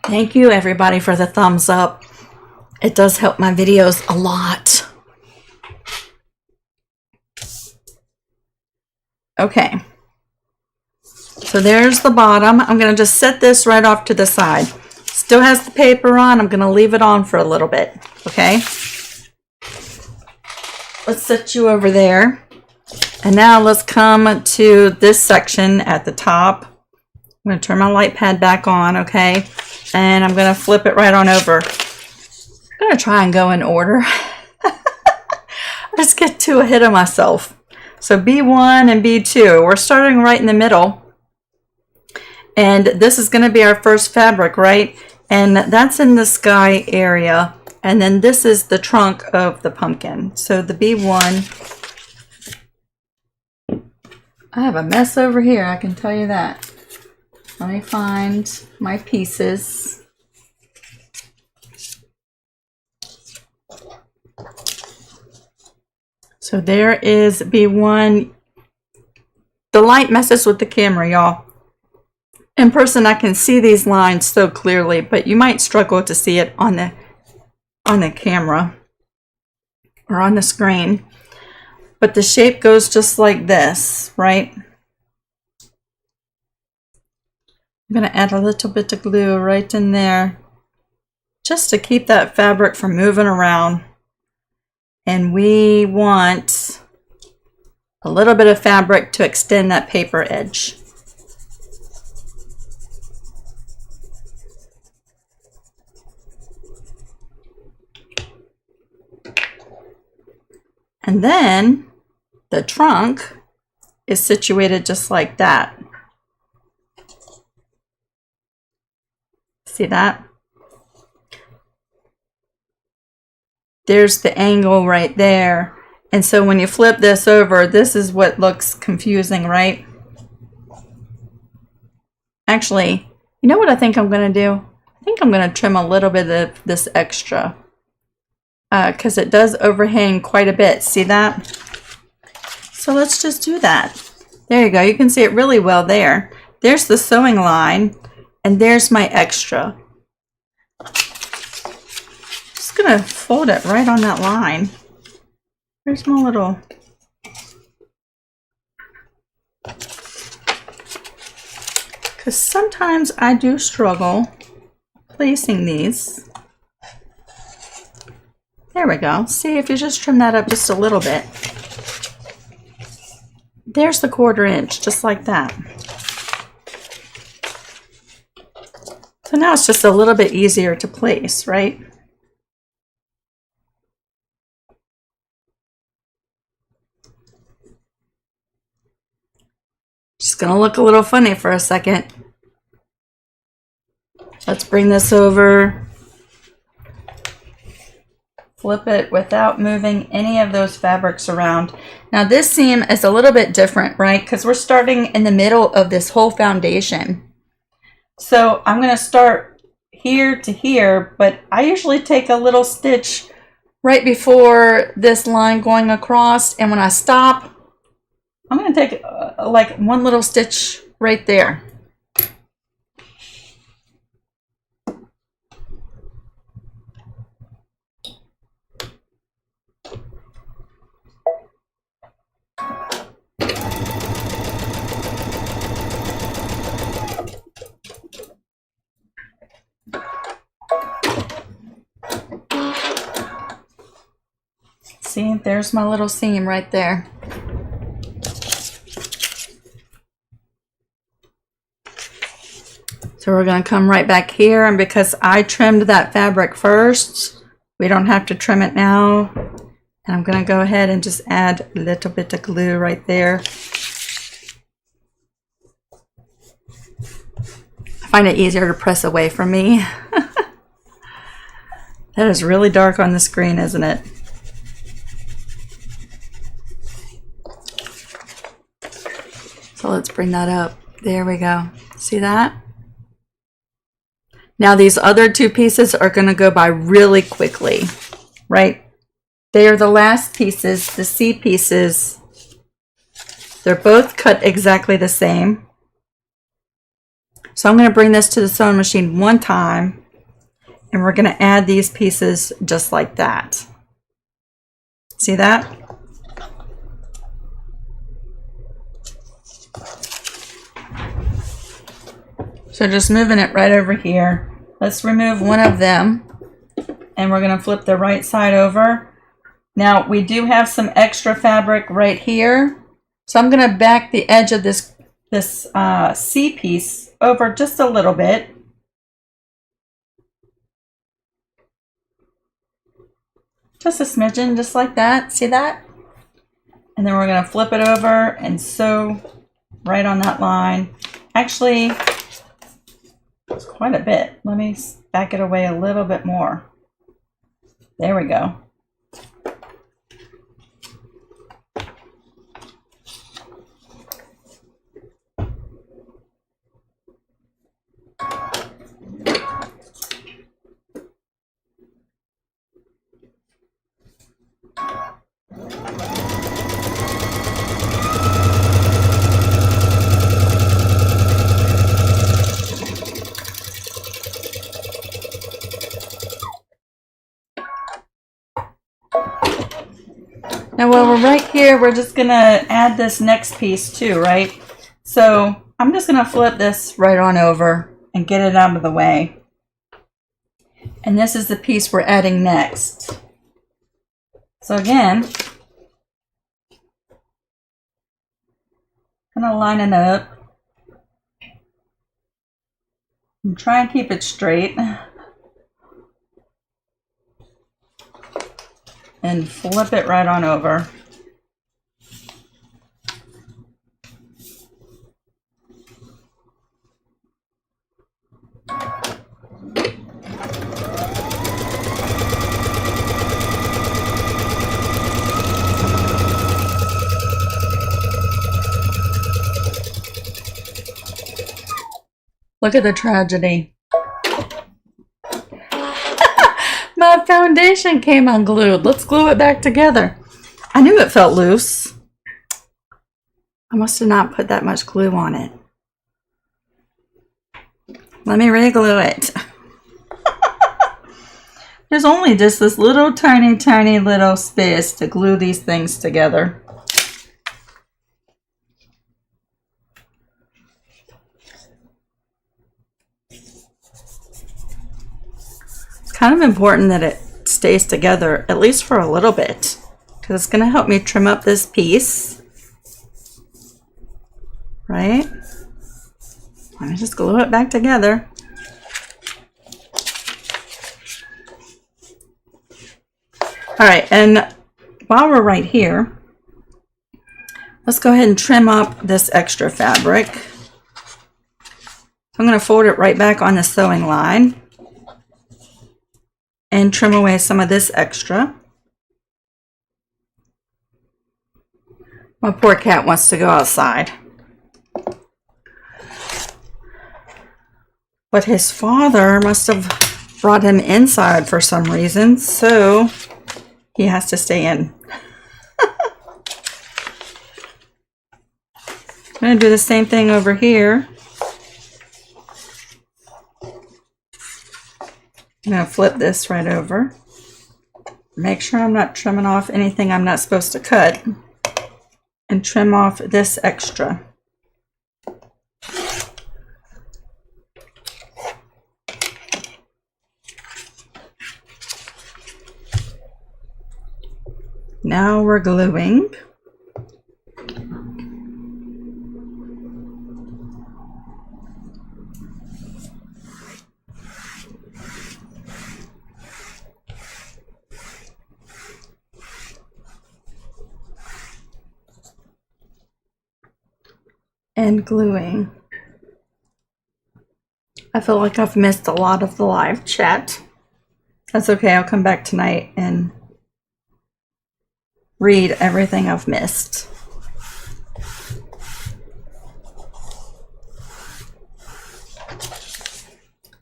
Thank you everybody for the thumbs up. It does help my videos a lot. Okay. So there's the bottom. I'm going to just set this right off to the side. Still has the paper on. I'm going to leave it on for a little bit. Okay. Let's set you over there. And now let's come to this section at the top. I'm going to turn my light pad back on. Okay. And I'm going to flip it right on over. I'm going to try and go in order. I just get too ahead of myself. So B1 and B2, we're starting right in the middle. And this is going to be our first fabric, right? And that's in the sky area. And then this is the trunk of the pumpkin. So the B1, I have a mess over here, I can tell you that. Let me find my pieces. So there is B1. The light messes with the camera, y'all. In person, I can see these lines so clearly, but you might struggle to see it on the camera or on the screen. But the shape goes just like this, right? I'm going to add a little bit of glue right in there just to keep that fabric from moving around. And we want a little bit of fabric to extend that paper edge. And then the trunk is situated just like that. See that? There's the angle right there. And so when you flip this over, this is what looks confusing, right? Actually, you know what I think I'm going to do? I think I'm going to trim a little bit of this extra because it does overhang quite a bit. See that? So let's just do that. There you go. You can see it really well there. There's the sewing line, and there's my extra. Just going to fold it right on that line. There's my little... Because sometimes I do struggle placing these. There we go. See, if you just trim that up just a little bit. There's the 1/4 inch, just like that. So now it's just a little bit easier to place, right? Just gonna look a little funny for a second. Let's bring this over. Flip it without moving any of those fabrics around. Now this seam is a little bit different, right? Because we're starting in the middle of this whole foundation. So I'm going to start here to here, but I usually take a little stitch right before this line going across. And when I stop, I'm going to take like one little stitch right there. See, there's my little seam right there. So we're going to come right back here, and because I trimmed that fabric first, we don't have to trim it now. And I'm going to go ahead and just add a little bit of glue right there. I find it easier to press away from me. That is really dark on the screen, isn't it? So let's bring that up. There we go. See that? Now these other two pieces are going to go by really quickly, right? They are the last pieces, the C pieces. They're both cut exactly the same. So I'm going to bring this to the sewing machine one time, and we're going to add these pieces just like that. See that? So just moving it right over here. Let's remove one of them, and we're going to flip the right side over. Now we do have some extra fabric right here, so I'm going to back the edge of this C piece over just a little bit. Just a smidgen, just like that. See that? And then we're going to flip it over and sew right on that line. Actually, quite a bit. Let me back it away a little bit more. There we go. Now while we're right here, we're just gonna add this next piece too, right? So I'm just gonna flip this right on over and get it out of the way. And this is the piece we're adding next. So again, I'm gonna line it up and try and keep it straight. And flip it right on over. Look at the tragedy. My foundation came unglued. Let's glue it back together. I knew it felt loose. I must have not put that much glue on it. Let me re-glue it. There's only just this little tiny little space to glue these things together. Kind of important that it stays together at least for a little bit, because it's going to help me trim up this piece, right? Let me just glue it back together. All right, and while we're right here, let's go ahead and trim up this extra fabric. So I'm going to fold it right back on the sewing line and trim away some of this extra. My poor cat wants to go outside. But his father must have brought him inside for some reason, so he has to stay in. I'm going to do the same thing over here. I'm going to flip this right over. Make sure I'm not trimming off anything I'm not supposed to cut. And trim off this extra. Now we're gluing. And gluing. I feel like I've missed a lot of the live chat. That's okay, I'll come back tonight and read everything I've missed.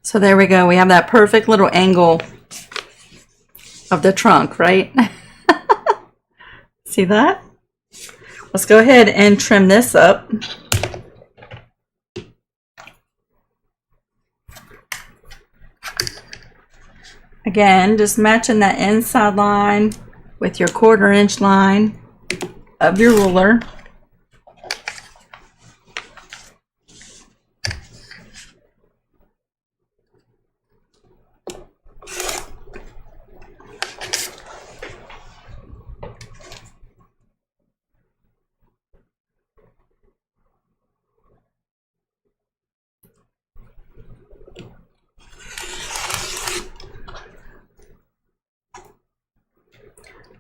So there we go, we have that perfect little angle of the trunk, right? See that? Let's go ahead and trim this up. Again, just matching that inside line with your 1/4 inch line of your ruler.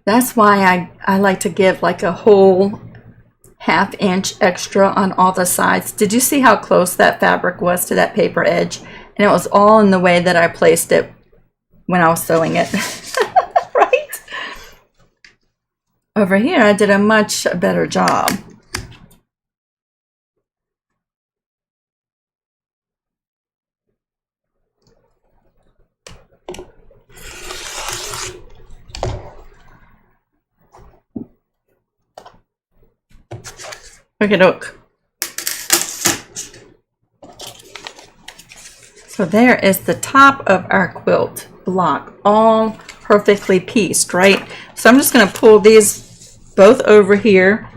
That's why I like to give like a whole 1/2 inch extra on all the sides. Did you see how close that fabric was to that paper edge? And it was all in the way that I placed it when I was sewing it. Right? Over here, I did a much better job. Look. So there is the top of our quilt block, all perfectly pieced, right? So I'm just going to pull these both over here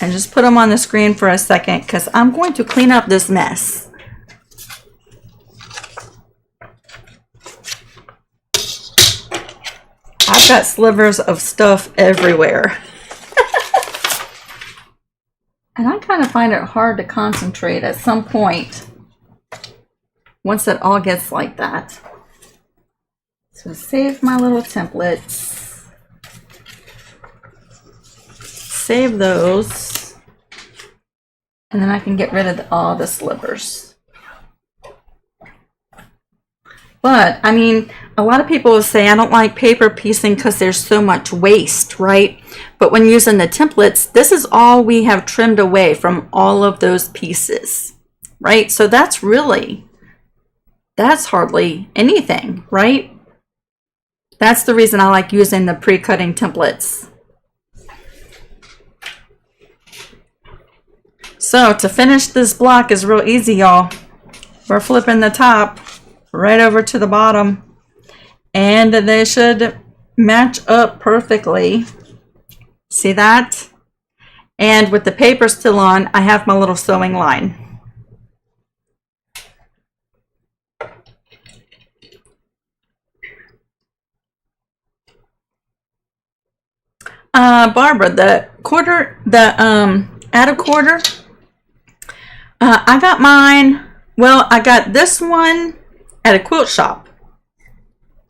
and just put them on the screen for a second because I'm going to clean up this mess. I've got slivers of stuff everywhere. And I kind of find it hard to concentrate at some point once it all gets like that. So save my little templates. Save those. And then I can get rid of all the slivers. But, I mean, a lot of people will say, I don't like paper piecing because there's so much waste, right? But when using the templates, this is all we have trimmed away from all of those pieces, right? So that's hardly anything, right? That's the reason I like using the pre-cutting templates. So to finish this block is real easy, y'all. We're flipping the top right over to the bottom, and they should match up perfectly. See that? And with the paper still on, I have my little sewing line. Barbara, add a quarter. I got mine. Well, I got this one at a quilt shop,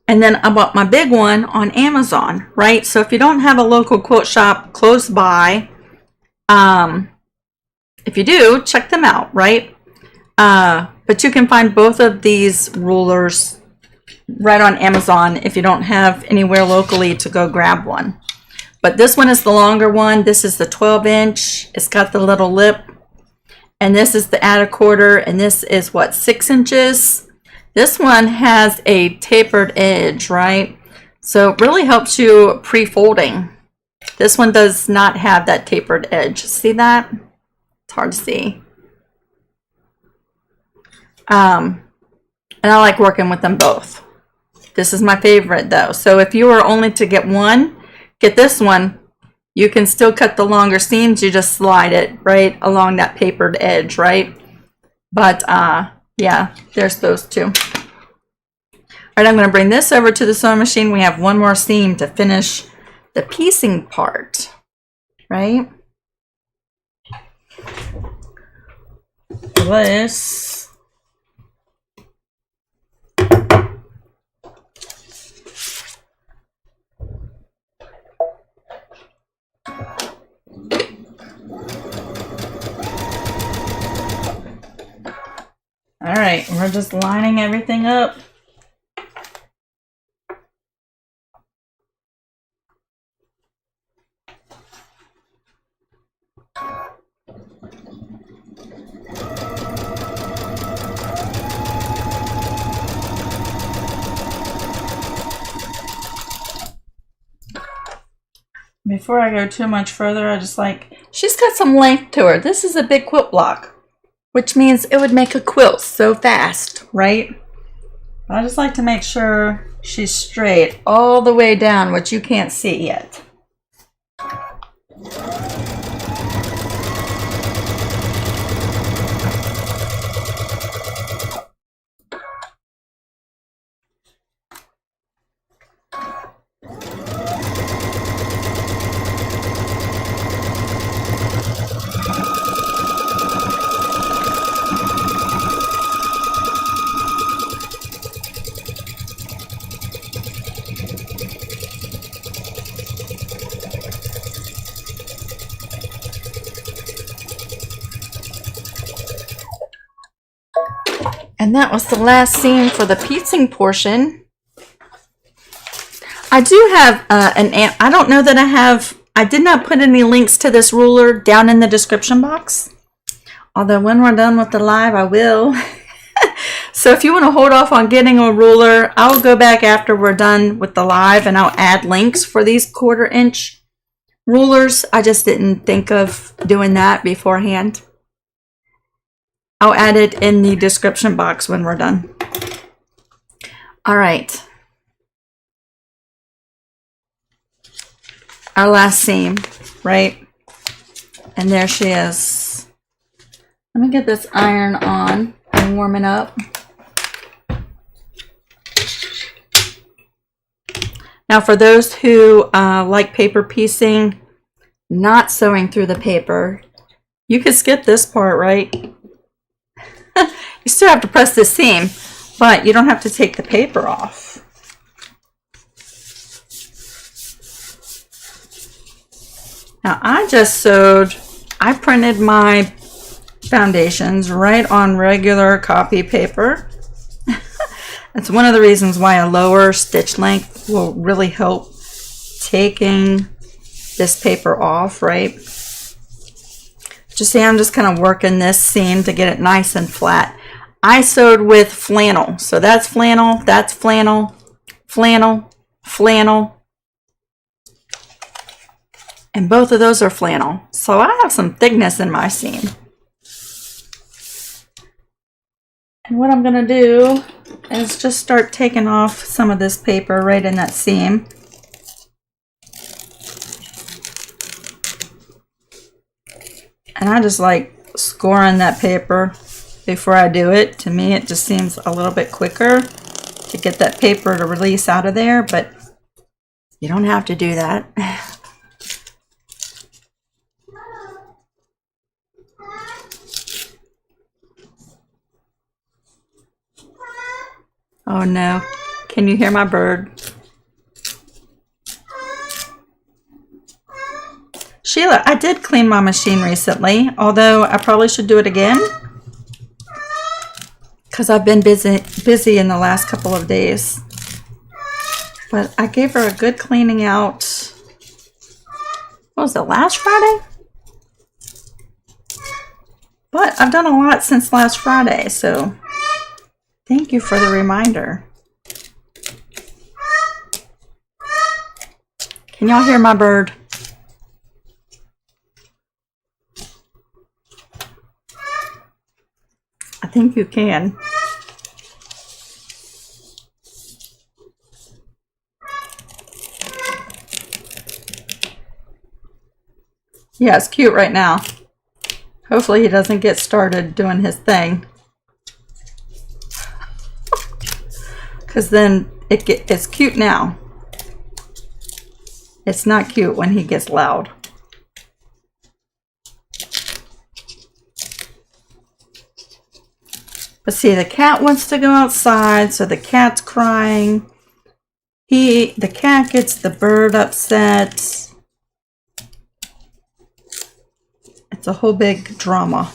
and then I bought my big one on Amazon, right? So if you don't have a local quilt shop close by, if you do, check them out, right? But you can find both of these rulers right on Amazon if you don't have anywhere locally to go grab one. But this one is the longer one. This is the 12-inch. It's got the little lip, and this is the add a quarter, and this is what, 6 inches. This one has a tapered edge, right? So it really helps you pre-folding. This one does not have that tapered edge. See that? It's hard to see. And I like working with them both. This is my favorite though. So if you were only to get one, get this one. You can still cut the longer seams. You just slide it right along that papered edge, right? But yeah, there's those two. All right, I'm going to bring this over to the sewing machine. We have one more seam to finish the piecing part, right? This. All right, we're just lining everything up. Before I go too much further, I just like, she's got some length to her. This is a big quilt block, which means it would make a quilt so fast, right? I just like to make sure she's straight all the way down, which you can't see yet. And that was the last seam for the piecing portion. I do have I don't know that I did not put any links to this ruler down in the description box. Although when we're done with the live, I will. So if you want to hold off on getting a ruler, I'll go back after we're done with the live and I'll add links for these 1/4 inch rulers. I just didn't think of doing that beforehand. I'll add it in the description box when we're done. All right. Our last seam, right? And there she is. Let me get this iron on and warm it up. Now for those who like paper piecing, not sewing through the paper, you could skip this part, right? You still have to press this seam, but you don't have to take the paper off. Now I printed my foundations right on regular copy paper. That's one of the reasons why a lower stitch length will really help taking this paper off, right? Just see, I'm just kind of working this seam to get it nice and flat. I sewed with flannel, so that's flannel, flannel, flannel, and both of those are flannel. So I have some thickness in my seam. And what I'm going to do is just start taking off some of this paper right in that seam. And I just like scoring that paper before I do it. To me, it just seems a little bit quicker to get that paper to release out of there, but you don't have to do that. Oh no, can you hear my bird? Sheila, I did clean my machine recently, although I probably should do it again because I've been busy in the last couple of days. But I gave her a good cleaning out. What was it, last Friday? But I've done a lot since last Friday, so thank you for the reminder. Can y'all hear my bird? I think you can. Yeah, it's cute right now. Hopefully he doesn't get started doing his thing. Because then it's cute now. It's not cute when he gets loud. But see, the cat wants to go outside, so the cat's crying. The cat gets the bird upset. It's a whole big drama.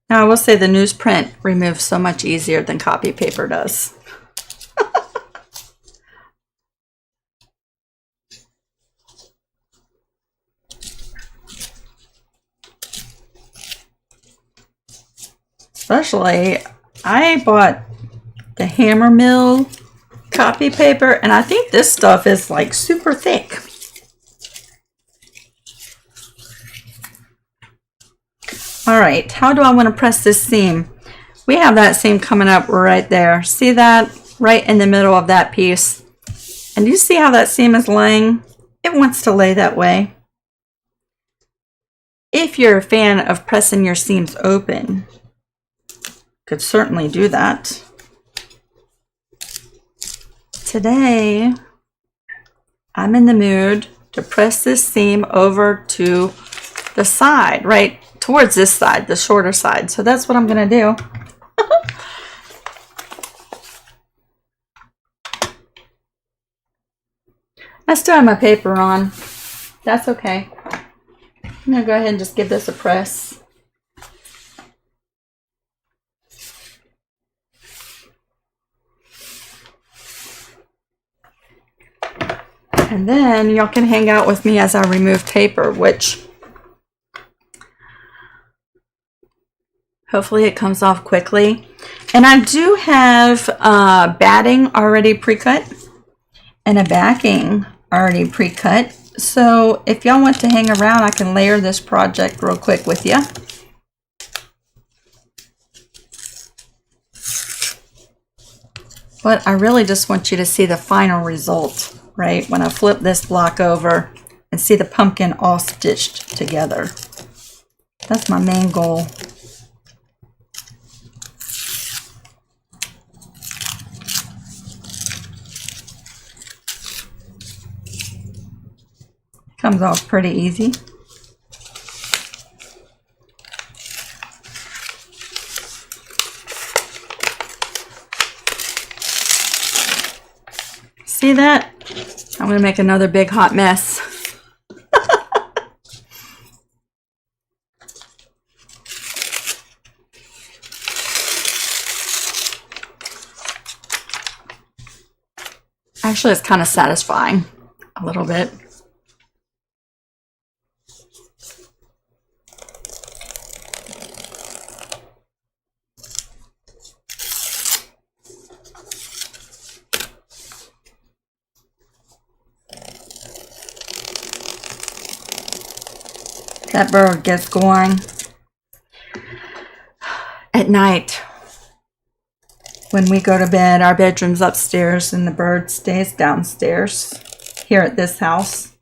Now I will say the newsprint removes so much easier than copy paper does. Especially, I bought the Hammer Mill copy paper, and I think this stuff is like super thick. All right, how do I want to press this seam? We have that seam coming up right there. See that? Right in the middle of that piece. And you see how that seam is laying? It wants to lay that way. If you're a fan of pressing your seams open, could certainly do that. Today, I'm in the mood to press this seam over to the side, right towards this side, the shorter side. So that's what I'm going to do. I still have my paper on. That's okay. I'm gonna go ahead and just give this a press. And then y'all can hang out with me as I remove paper, which hopefully it comes off quickly. And I do have batting already pre-cut and a backing already pre-cut. So if y'all want to hang around, I can layer this project real quick with you. But I really just want you to see the final result, right? When I flip this block over and see the pumpkin all stitched together. That's my main goal. Comes off pretty easy. See that? I'm going to make another big hot mess. Actually, it's kind of satisfying a little bit. That bird gets going at night. When we go to bed, our bedroom's upstairs and the bird stays downstairs here at this house.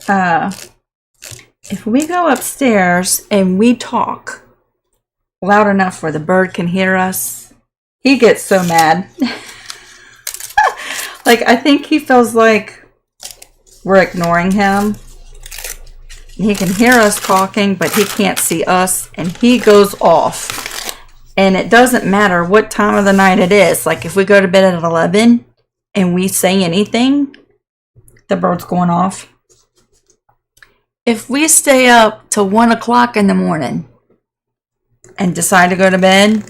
If we go upstairs and we talk loud enough where the bird can hear us, he gets so mad. Like, I think he feels like we're ignoring him. He can hear us talking, but he can't see us, and he goes off. And it doesn't matter what time of the night it is. Like if we go to bed at 11 and we say anything, the bird's going off. If we stay up till 1 o'clock in the morning and decide to go to bed,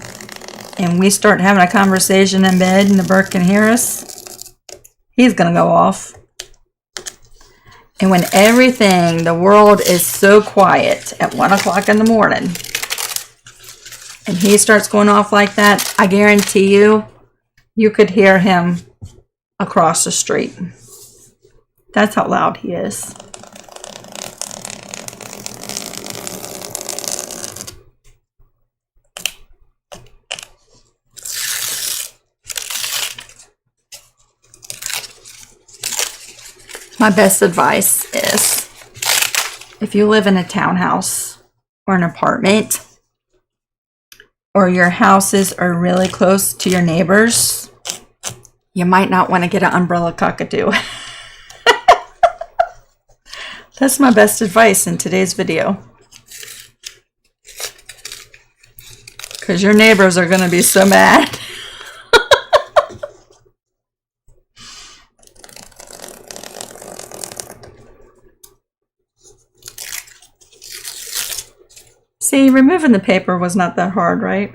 and we start having a conversation in bed and the bird can hear us, he's gonna go off. And when everything, the world is so quiet at 1 o'clock in the morning, and he starts going off like that, I guarantee you, you could hear him across the street. That's how loud he is. My best advice is, if you live in a townhouse or an apartment, or your houses are really close to your neighbors, you might not want to get an umbrella cockatoo. That's my best advice in today's video. Because your neighbors are going to be so mad. See, removing the paper was not that hard, right?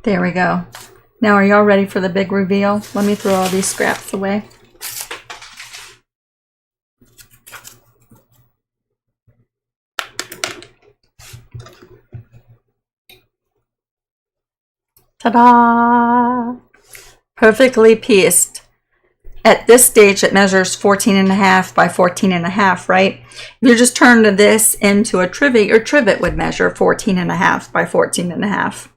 There we go. Now, are y'all ready for the big reveal? Let me throw all these scraps away. Ta-da! Perfectly pieced. At this stage, it measures 14.5 by 14.5, right? If you just turned this into a trivet, your trivet would measure 14.5 by 14.5.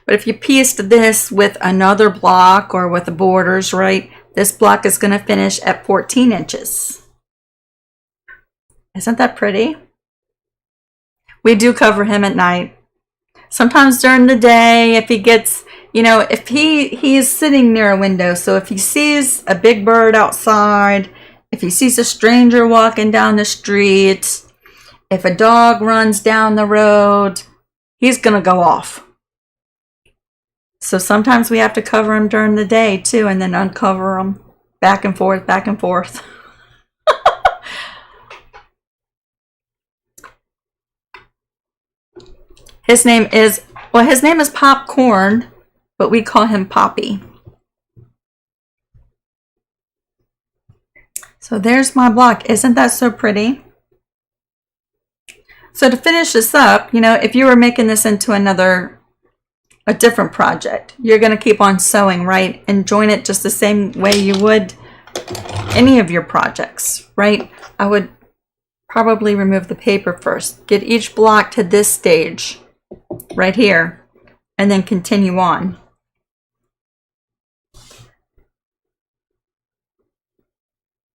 But if you pieced this with another block or with the borders, right, this block is going to finish at 14 inches. Isn't that pretty? We do cover him at night. Sometimes during the day, if he gets, you know, if he's sitting near a window, so if he sees a big bird outside, if he sees a stranger walking down the street, if a dog runs down the road, he's going to go off. So sometimes we have to cover them during the day too, and then uncover them back and forth, back and forth. His name is Popcorn, but we call him Poppy. So there's my block. Isn't that so pretty? So to finish this up, you know, if you were making this into a different project, you're going to keep on sewing, right? And join it just the same way you would any of your projects, right? I would probably remove the paper first. Get each block to this stage right here, and then continue on.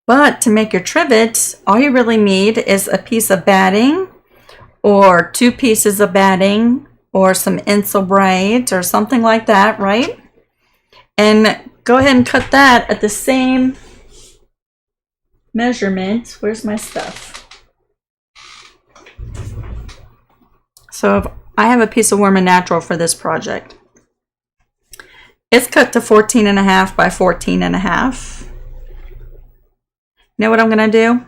But to make your trivet, all you really need is a piece of batting or 2 pieces of batting or some Insul braids or something like that, right? And go ahead and cut that at the same measurement. Where's my stuff? So I have a piece of Warm and Natural for this project. It's cut to 14.5 by 14.5. You know what I'm going to do?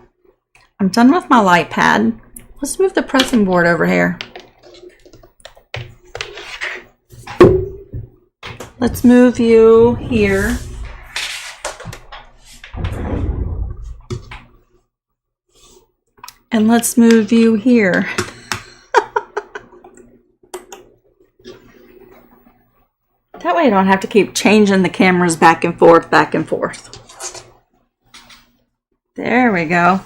I'm done with my light pad. Let's move the pressing board over here. Let's move you here. And let's move you here. That way I don't have to keep changing the cameras back and forth, back and forth. There we go.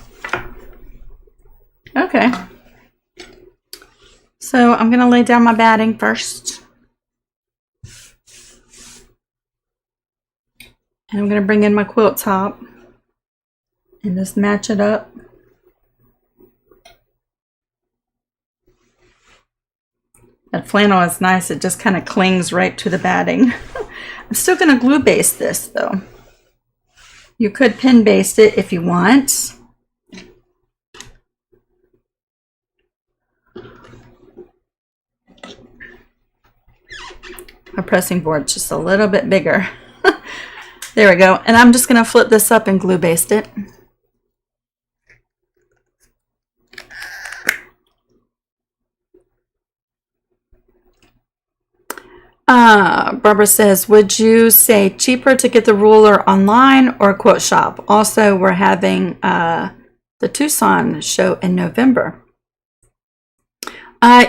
Okay. So I'm going to lay down my batting first. And I'm going to bring in my quilt top and just match it up. That flannel is nice. It just kind of clings right to the batting. I'm still going to glue baste this though. You could pin baste it if you want. My pressing board's just a little bit bigger. There we go. And I'm just going to flip this up and glue baste it. Barbara says, would you say cheaper to get the ruler online or quilt shop? Also, we're having the Tucson show in November.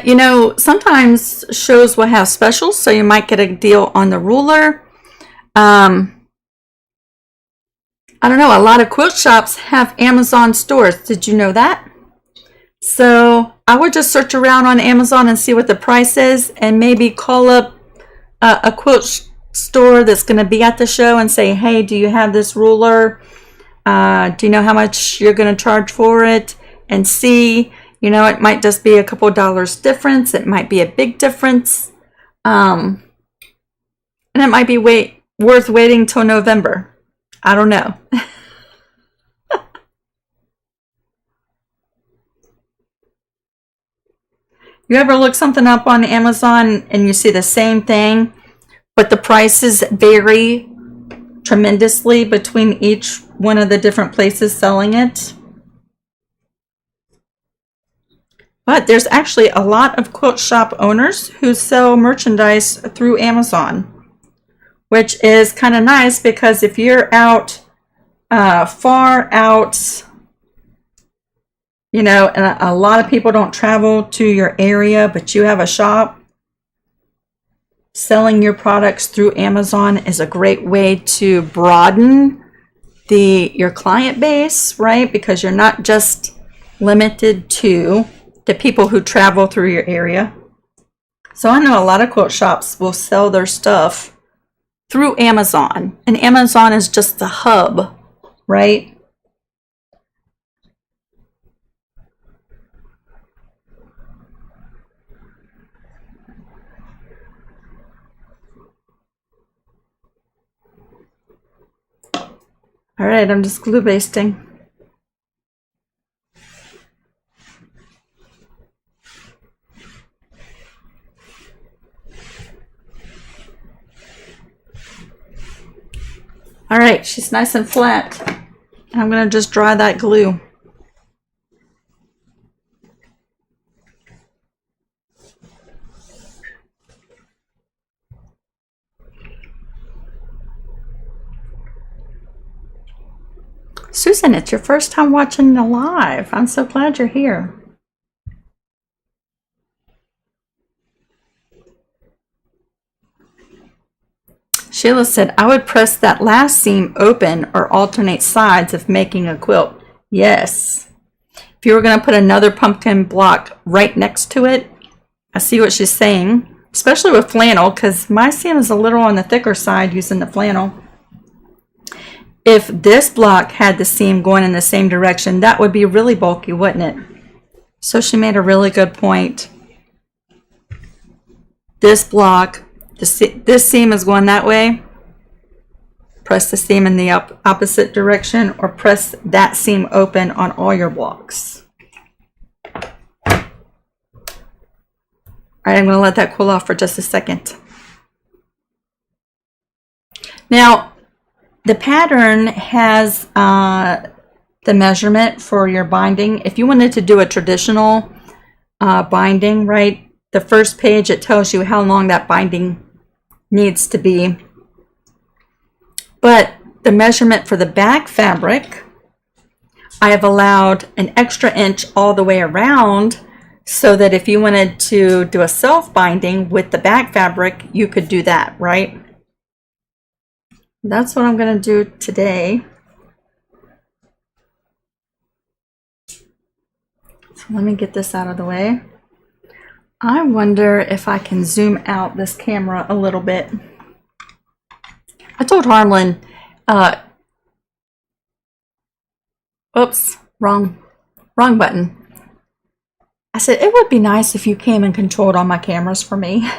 You know, sometimes shows will have specials, so you might get a deal on the ruler. I don't know, a lot of quilt shops have Amazon stores. Did you know that? So I would just search around on Amazon and see what the price is, and maybe call up a quilt store that's going to be at the show and say, hey, do you have this ruler? Do you know how much you're going to charge for it? And see, you know, it might just be a couple dollars difference. It might be a big difference. And it might be worth waiting till November. I don't know. You ever look something up on Amazon and you see the same thing, but the prices vary tremendously between each one of the different places selling it? But there's actually a lot of quilt shop owners who sell merchandise through Amazon, which is kind of nice because if you're out, far out, you know, and a lot of people don't travel to your area, but you have a shop, selling your products through Amazon is a great way to broaden your client base, right? Because you're not just limited to the people who travel through your area. So I know a lot of quilt shops will sell their stuff through Amazon, and Amazon is just the hub, right? All right, I'm just glue basting. All right, she's nice and flat. I'm going to just dry that glue. Susan, it's your first time watching the live. I'm so glad you're here. Sheila said, I would press that last seam open or alternate sides if making a quilt. Yes. If you were going to put another pumpkin block right next to it, I see what she's saying, especially with flannel, because my seam is a little on the thicker side using the flannel. If this block had the seam going in the same direction, that would be really bulky, wouldn't it? So she made a really good point. This block, this seam is going that way. Press the seam in the opposite direction, or press that seam open on all your blocks. All right, I'm going to let that cool off for just a second. Now, the pattern has the measurement for your binding. If you wanted to do a traditional binding, right, the first page, it tells you how long that binding needs to be. But the measurement for the back fabric, I have allowed an extra inch all the way around, so that if you wanted to do a self-binding with the back fabric, you could do that, right? That's what I'm going to do today. So let me get this out of the way. I wonder if I can zoom out this camera a little bit. I told Harlan, oops, wrong button. I said, it would be nice if you came and controlled all my cameras for me.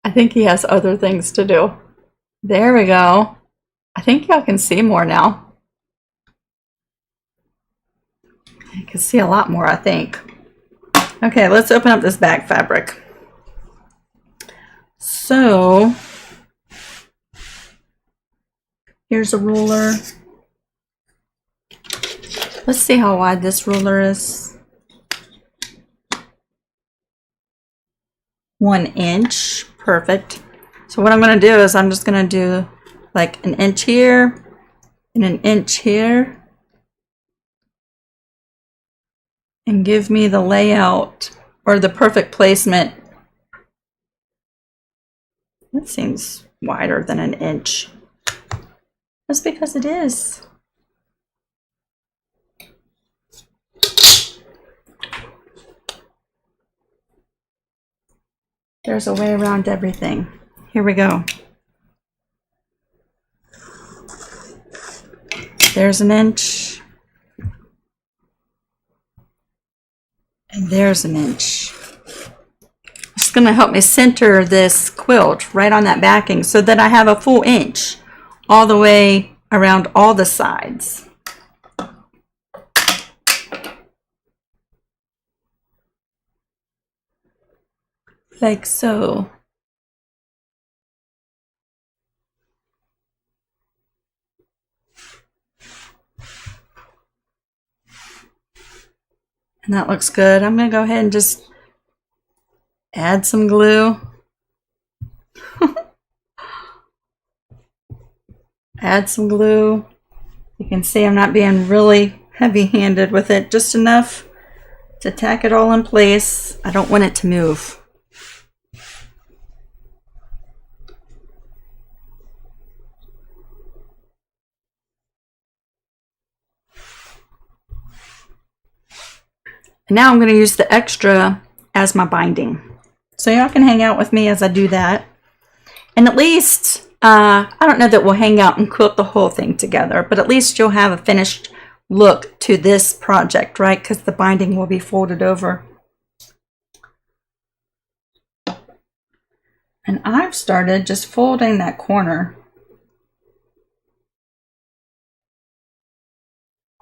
I think he has other things to do. There we go. I think y'all can see more now. You can see a lot more, I think. Okay, let's open up this back fabric. So, here's a ruler. Let's see how wide this ruler is. 1 inch. Perfect. So what I'm going to do is I'm just going to do like an inch here and an inch here, and give me the layout or the perfect placement. That seems wider than an inch. That's because it is. There's a way around everything. Here we go. There's an inch. And there's an inch. It's going to help me center this quilt right on that backing so that I have a full inch all the way around all the sides. Like so. And that looks good. I'm going to go ahead and just add some glue. Add some glue. You can see I'm not being really heavy-handed with it, just enough to tack it all in place. I don't want it to move. Now I'm going to use the extra as my binding. So y'all can hang out with me as I do that. And at least, I don't know that we'll hang out and quilt the whole thing together, but at least you'll have a finished look to this project, right? Because the binding will be folded over. And I've started just folding that corner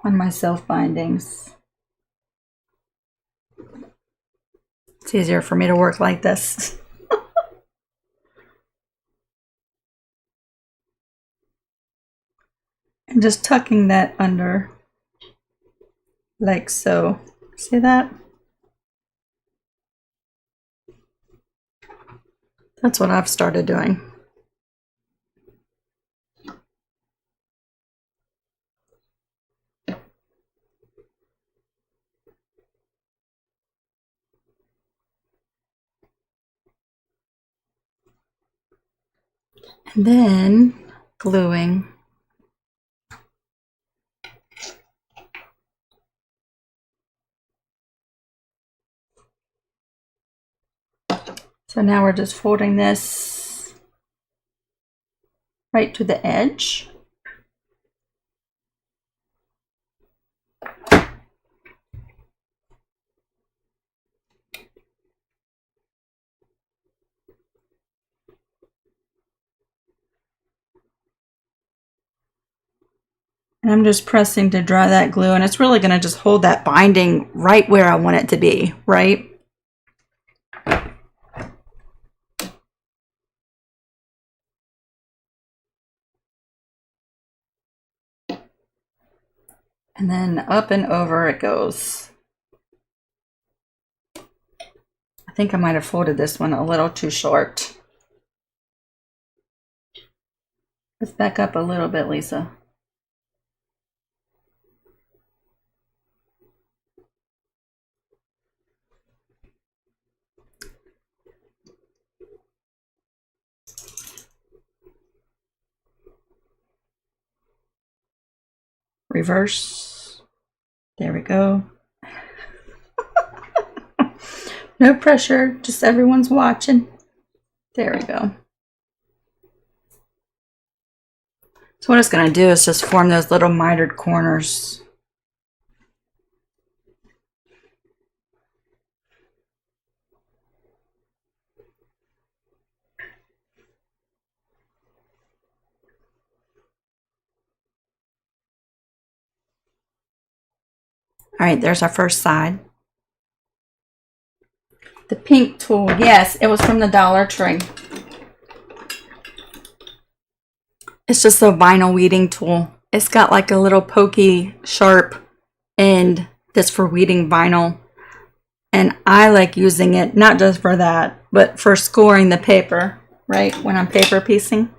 on my self bindings. It's easier for me to work like this. and just tucking that under like so. See that? That's what I've started doing. And then gluing. So now we're just folding this right to the edge. And I'm just pressing to dry that glue, and it's really going to just hold that binding right where I want it to be, right? And then up and over it goes. I think I might have folded this one a little too short. Let's back up a little bit, Lisa. Reverse. There we go. No pressure, just everyone's watching. There we go. So what it's going to do is just form those little mitered corners. All right, there's our first side. The pink tool, yes, it was from the Dollar Tree. It's just a vinyl weeding tool. It's got like a little pokey, sharp end that's for weeding vinyl. And I like using it, not just for that, but for scoring the paper, right? When I'm paper piecing.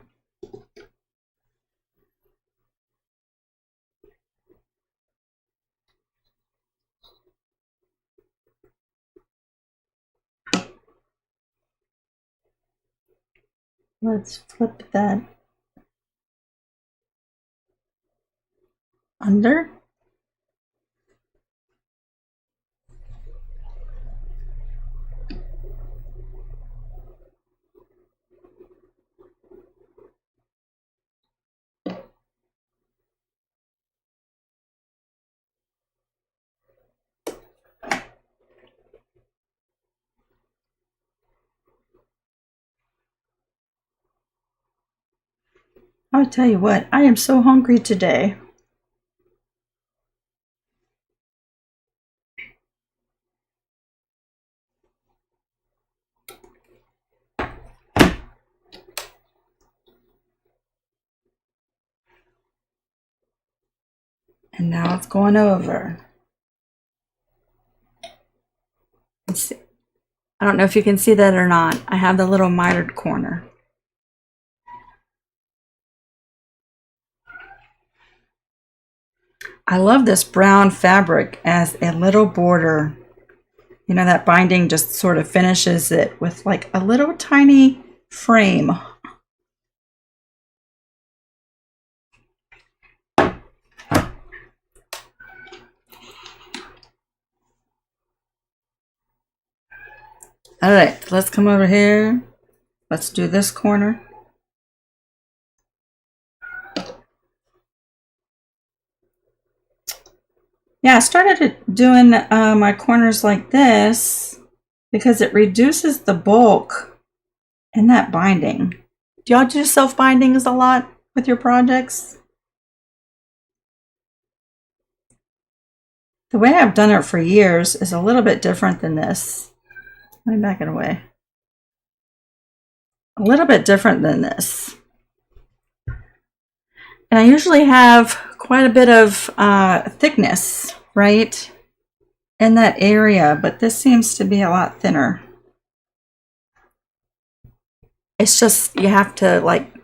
Let's flip that under. I'll tell you what, I am so hungry today. And now it's going over. Let's see. I don't know if you can see that or not. I have the little mitered corner. I love this brown fabric as a little border. You know, that binding just sort of finishes it with like a little tiny frame. All right, let's come over here. Let's do this corner. Yeah, I started doing my corners like this because it reduces the bulk in that binding. Do y'all do self-bindings a lot with your projects? The way I've done it for years is a little bit different than this. Let me back it away. A little bit different than this. And I usually have quite a bit of thickness, right, in that area, but this seems to be a lot thinner. It's just, you have to like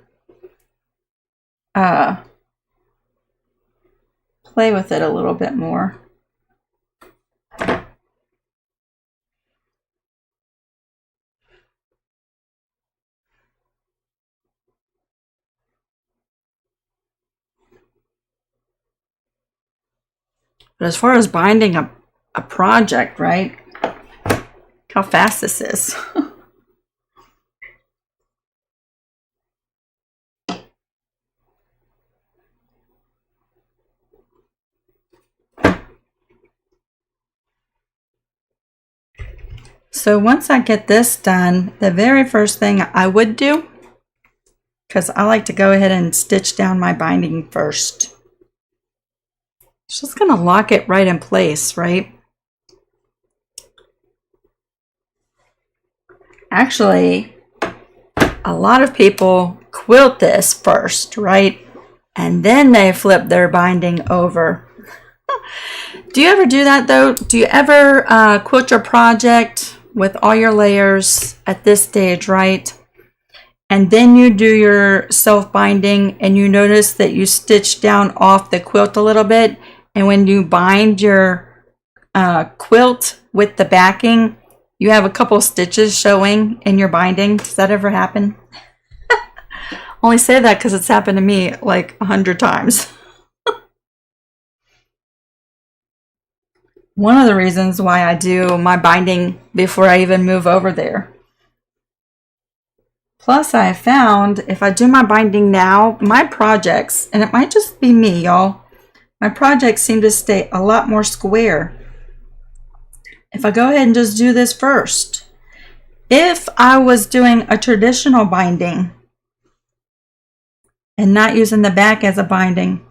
play with it a little bit more. But as far as binding a project, right? Look how fast this is. So once I get this done, the very first thing I would do, because I like to go ahead and stitch down my binding first. It's just going to lock it right in place, right? Actually, a lot of people quilt this first, right? And then they flip their binding over. Do you ever do that though? Do you ever quilt your project with all your layers at this stage, right? And then you do your self-binding and you notice that you stitch down off the quilt a little bit. And when you bind your quilt with the backing, you have a couple stitches showing in your binding. Does that ever happen? Only say that because it's happened to me like 100 times. One of the reasons why I do my binding before I even move over there. Plus, I found if I do my binding now, my projects, and it might just be me, y'all, my projects seem to stay a lot more square if I go ahead and just do this first. If I was doing a traditional binding and not using the back as a binding,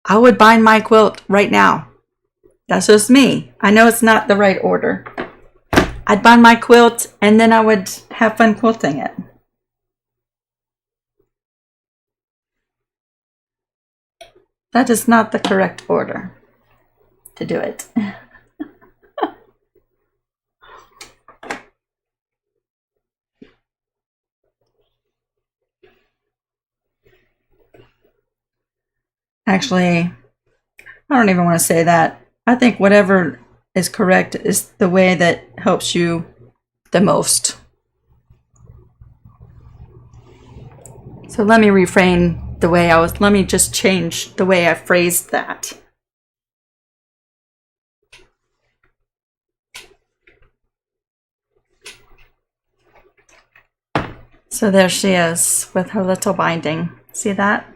I would bind my quilt right now. That's just me. I know it's not the right order. I'd bind my quilt and then I would have fun quilting it. That is not the correct order to do it. Actually, I don't even want to say that. I think whatever is correct is the way that helps you the most. So let me reframe the way let me just change the way I phrased that. So there she is with her little binding. See that?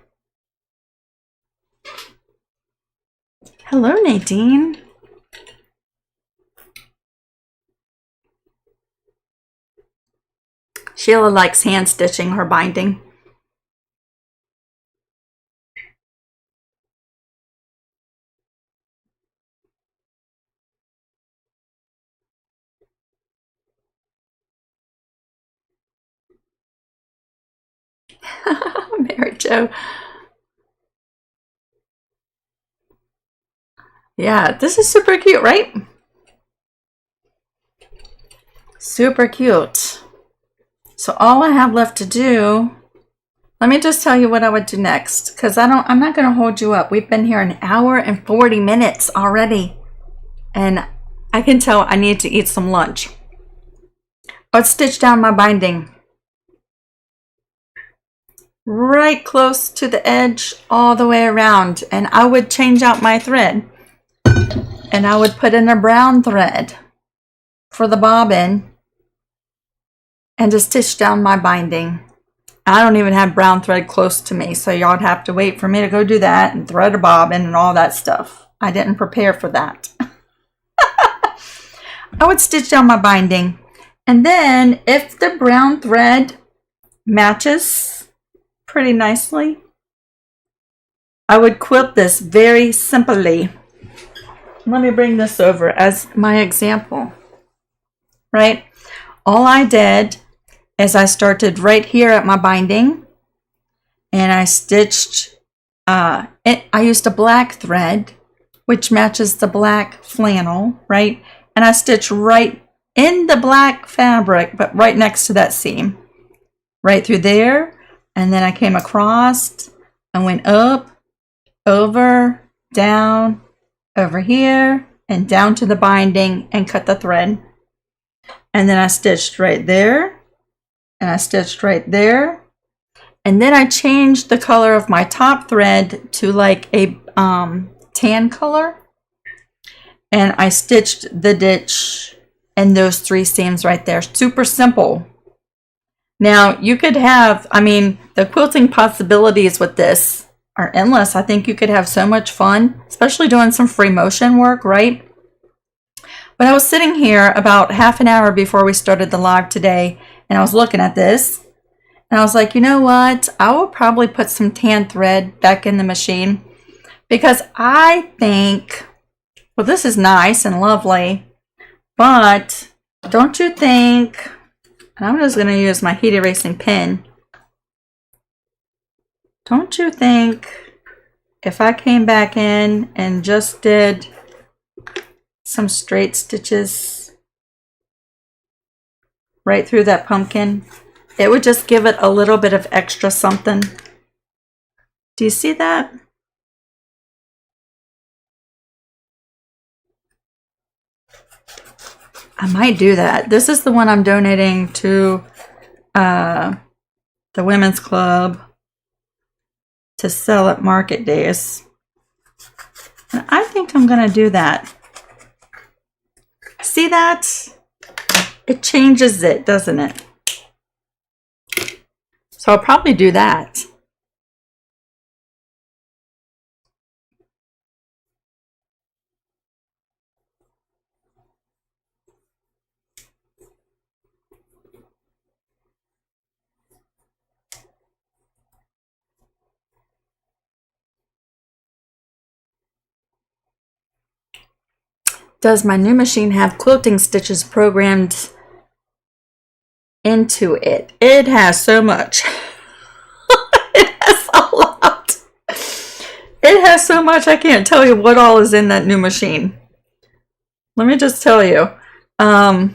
Hello, Nadine. Sheila likes hand stitching her binding. Mary Jo. Yeah, this is super cute, right? Super cute. So all I have left to do, let me just tell you what I would do next, because I'm not going to hold you up. We've been here an hour and 40 minutes already, and I can tell I need to eat some lunch. I would stitch down my binding right close to the edge all the way around, and I would change out my thread, and I would put in a brown thread for the bobbin and just stitch down my binding. I don't even have brown thread close to me, so y'all would have to wait for me to go do that and thread a bobbin and all that stuff. I didn't prepare for that. I would stitch down my binding, and then if the brown thread matches pretty nicely, I would quilt this very simply. Let me bring this over as my example, right? All I did is I started right here at my binding and I stitched I used a black thread, which matches the black flannel, right? And I stitched right in the black fabric, but right next to that seam, right through there. And then I came across and went up, over, down, over here, and down to the binding and cut the thread. And then I stitched right there, and I stitched right there. And then I changed the color of my top thread to like a tan color. And I stitched the ditch and those 3 seams right there. Super simple. Now you could have, I mean, the quilting possibilities with this are endless. I think you could have so much fun, especially doing some free motion work, right? But I was sitting here about half an hour before we started the live today, and I was looking at this, and I was like, you know what? I will probably put some tan thread back in the machine, because I think, well, this is nice and lovely, but don't you think, and I'm just going to use my heat erasing pen, don't you think if I came back in and just did some straight stitches right through that pumpkin, it would just give it a little bit of extra something? Do you see that? I might do that. This is the one I'm donating to the women's club to sell at market days. And I think I'm going to do that. See that? It changes it, doesn't it? So I'll probably do that. Does my new machine have quilting stitches programmed into it? It has so much. It has a lot. It has so much, I can't tell you what all is in that new machine. Let me just tell you. Yeah,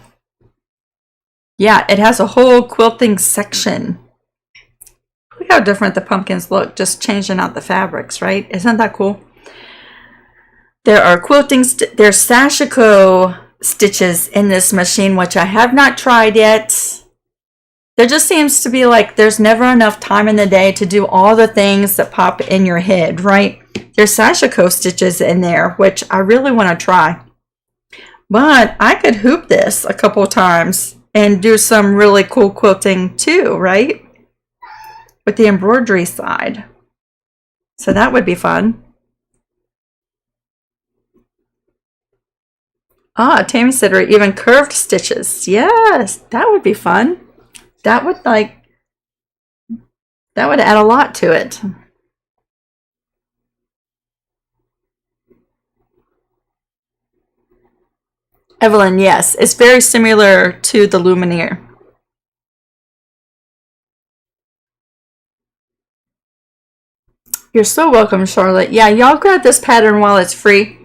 it has a whole quilting section. Look how different the pumpkins look, just changing out the fabrics, right? Isn't that cool? There are there's sashiko stitches in this machine, which I have not tried yet. There just seems to be like there's never enough time in the day to do all the things that pop in your head, right? There's sashiko stitches in there, which I really want to try. But I could hoop this a couple times and do some really cool quilting too, right? With the embroidery side. So that would be fun. Ah, Tammy said, or even curved stitches. Yes, that would be fun. That would add a lot to it. Evelyn, yes, it's very similar to the Lumineer. You're so welcome, Charlotte. Yeah, y'all grab this pattern while it's free.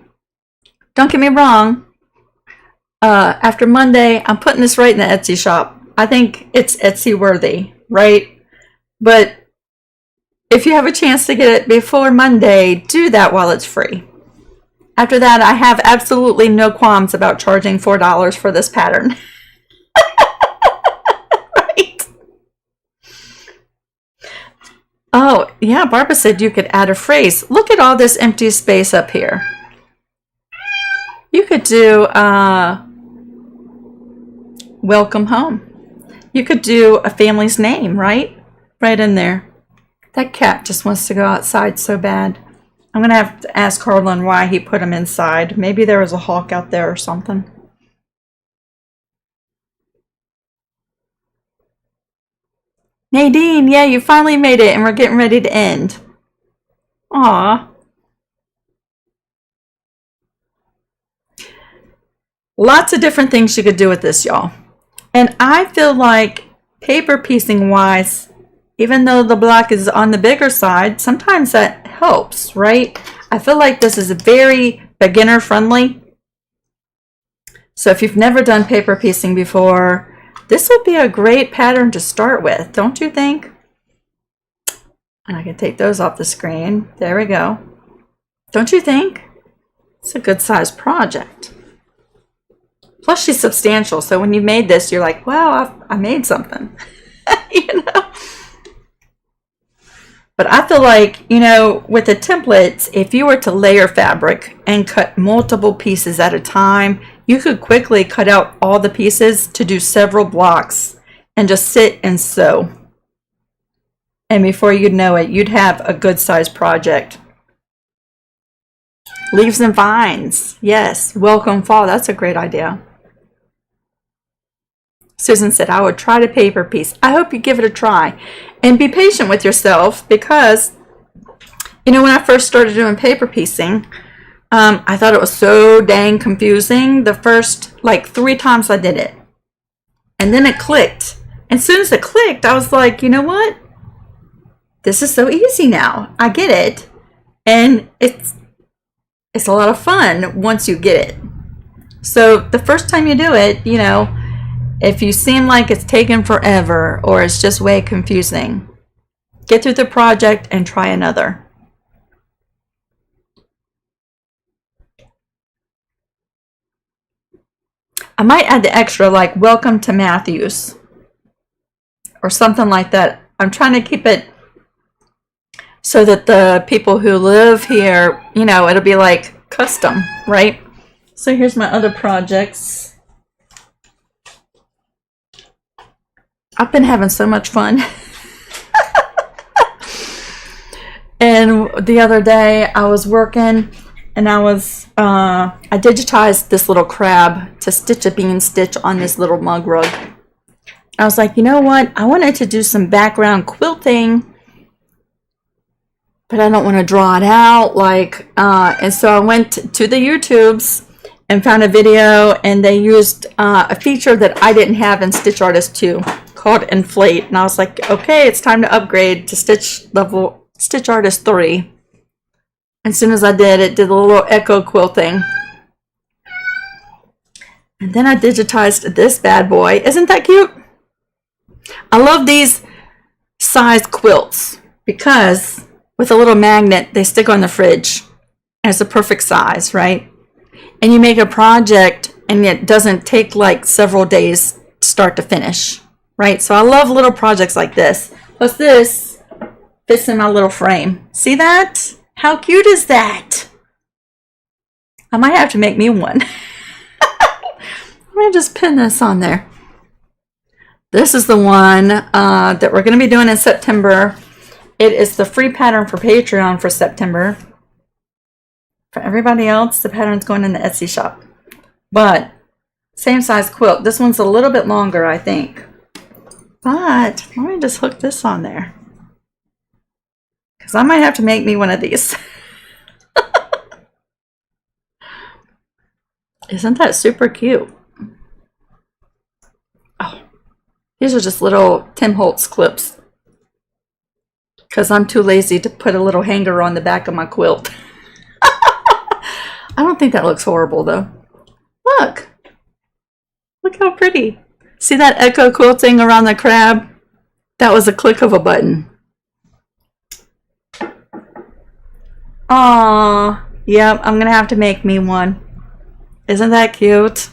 Don't get me wrong. After Monday, I'm putting this right in the Etsy shop. I think it's Etsy worthy, right? But if you have a chance to get it before Monday, do that while it's free. After that, I have absolutely no qualms about charging $4 for this pattern. Right? Oh, yeah, Barbara said you could add a phrase. Look at all this empty space up here. You could do welcome home. You could do a family's name, right? Right in there. That cat just wants to go outside so bad. I'm going to have to ask Harlan why he put him inside. Maybe there was a hawk out there or something. Nadine, yeah, you finally made it and we're getting ready to end. Aw. Lots of different things you could do with this, y'all. And I feel like paper piecing wise, even though the block is on the bigger side, sometimes that helps, right? I feel like this is very beginner friendly. So if you've never done paper piecing before, this would be a great pattern to start with, don't you think? And I can take those off the screen. There we go. Don't you think? It's a good size project. Plus she's substantial, so when you made this, you're like, wow, I made something. You know? But I feel like, you know, with the templates, if you were to layer fabric and cut multiple pieces at a time, you could quickly cut out all the pieces to do several blocks and just sit and sew. And before you'd know it, you'd have a good sized project. Leaves and vines. Yes, welcome fall. That's a great idea. Susan said, I would try to paper piece. I hope you give it a try. And be patient with yourself because, you know, when I first started doing paper piecing, I thought it was so dang confusing the first, like 3 times I did it. And then it clicked. And as soon as it clicked, I was like, you know what? This is so easy now. I get it. And it's a lot of fun once you get it. So the first time you do it, you know, if you seem like it's taken forever or it's just way confusing, get through the project and try another. I might add the extra like welcome to Matthews or something like that. I'm trying to keep it so that the people who live here, you know, it'll be like custom, right? So here's my other projects. I've been having so much fun. And the other day I was working and I digitized this little crab to stitch a bean stitch on this little mug rug. I was like, you know what? I wanted to do some background quilting, but I don't want to draw it out. And so I went to the YouTubes and found a video, and they used a feature that I didn't have in Stitch Artist 2 called Inflate. And I was like, okay, it's time to upgrade to Stitch Artist 3. As soon as I did, it did a little echo quilting. And then I digitized this bad boy. Isn't that cute? I love these size quilts because with a little magnet, they stick on the fridge. And it's a perfect size, right? And you make a project and it doesn't take like several days start to finish, right? So I love little projects like this. Plus this fits in my little frame. See that? How cute is that? I might have to make me one. I'm going to just pin this on there. This is the one that we're going to be doing in September. It is the free pattern for Patreon for September. For everybody else, the pattern's going in the Etsy shop. But same size quilt. This one's a little bit longer, I think. But let me just hook this on there, because I might have to make me one of these. Isn't that super cute? Oh, these are just little Tim Holtz clips, because I'm too lazy to put a little hanger on the back of my quilt. I don't think that looks horrible though. Look how pretty. See that echo quilting around the crab? That was a click of a button. Aww, yep, I'm gonna have to make me one. Isn't that cute?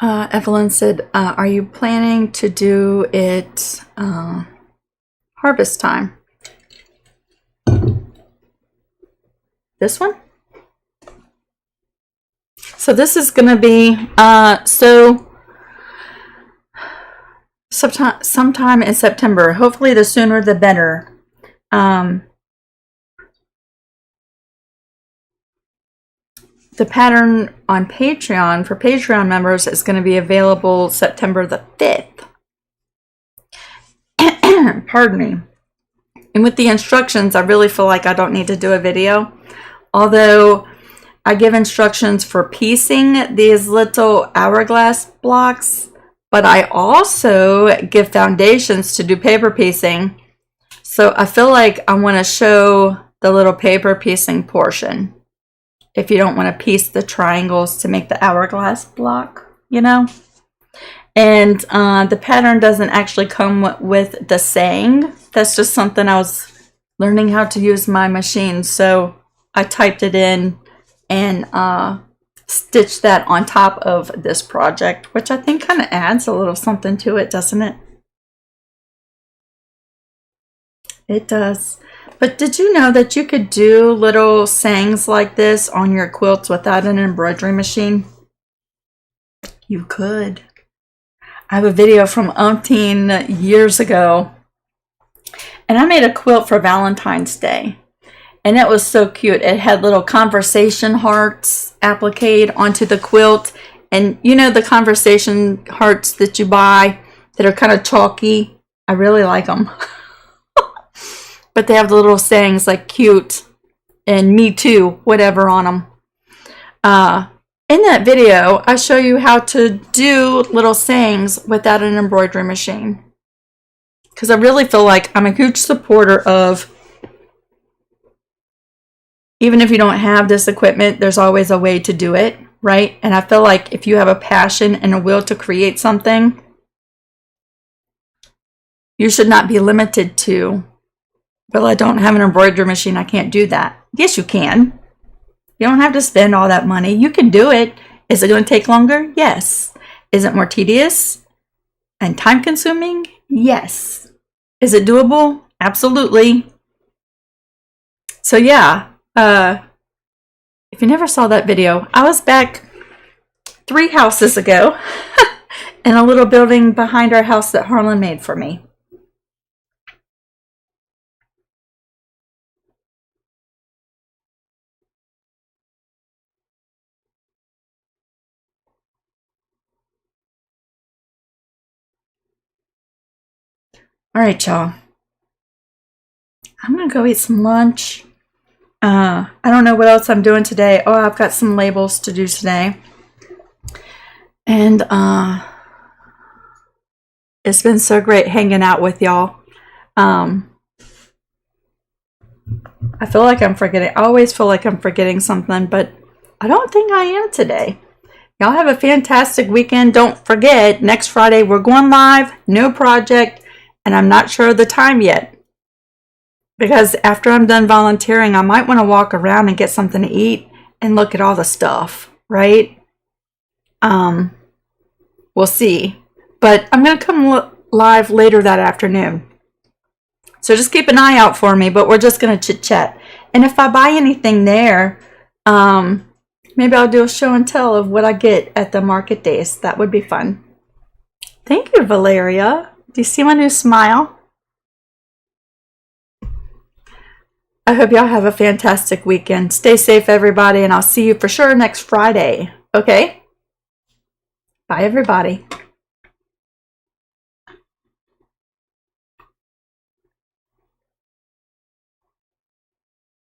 Evelyn said, are you planning to do it harvest time? This one? So this is going to be sometime in September. Hopefully the sooner the better. the pattern on Patreon for Patreon members is going to be available September the 5th. Pardon me. And with the instructions, I really feel like I don't need to do a video. Although I give instructions for piecing these little hourglass blocks, but I also give foundations to do paper piecing. So I feel like I want to show the little paper piecing portion. If you don't want to piece the triangles to make the hourglass block, you know. And the pattern doesn't actually come with the saying. That's just something I was learning how to use my machine. So I typed it in and stitched that on top of this project, which I think kind of adds a little something to it, doesn't it? It does. But did you know that you could do little sayings like this on your quilts without an embroidery machine? You could. I have a video from umpteen years ago, and I made a quilt for Valentine's Day, and it was so cute. It had little conversation hearts appliqued onto the quilt, and you know the conversation hearts that you buy that are kind of chalky? I really like them. But they have the little sayings like cute and me too, whatever on them. In that video, I show you how to do little sayings without an embroidery machine. Because I really feel like I'm a huge supporter of, even if you don't have this equipment, there's always a way to do it, right? And I feel like if you have a passion and a will to create something, you should not be limited to, well, I don't have an embroidery machine, I can't do that. Yes, you can. You don't have to spend all that money. You can do it. Is it going to take longer? Yes. Is it more tedious and time consuming? Yes. Is it doable? Absolutely. So yeah, if you never saw that video, I was back 3 houses ago in a little building behind our house that Harlan made for me. All right, y'all. I'm going to go eat some lunch. I don't know what else I'm doing today. Oh, I've got some labels to do today. And it's been so great hanging out with y'all. I feel like I'm forgetting. I always feel like I'm forgetting something, but I don't think I am today. Y'all have a fantastic weekend. Don't forget, next Friday we're going live. No project. And I'm not sure of the time yet. Because after I'm done volunteering, I might want to walk around and get something to eat and look at all the stuff, right? We'll see. But I'm going to come live later that afternoon. So just keep an eye out for me, but we're just going to chit-chat. And if I buy anything there, maybe I'll do a show and tell of what I get at the market days. That would be fun. Thank you, Valeria. Do you see my new smile? I hope y'all have a fantastic weekend. Stay safe, everybody, and I'll see you for sure next Friday. Okay? Bye, everybody.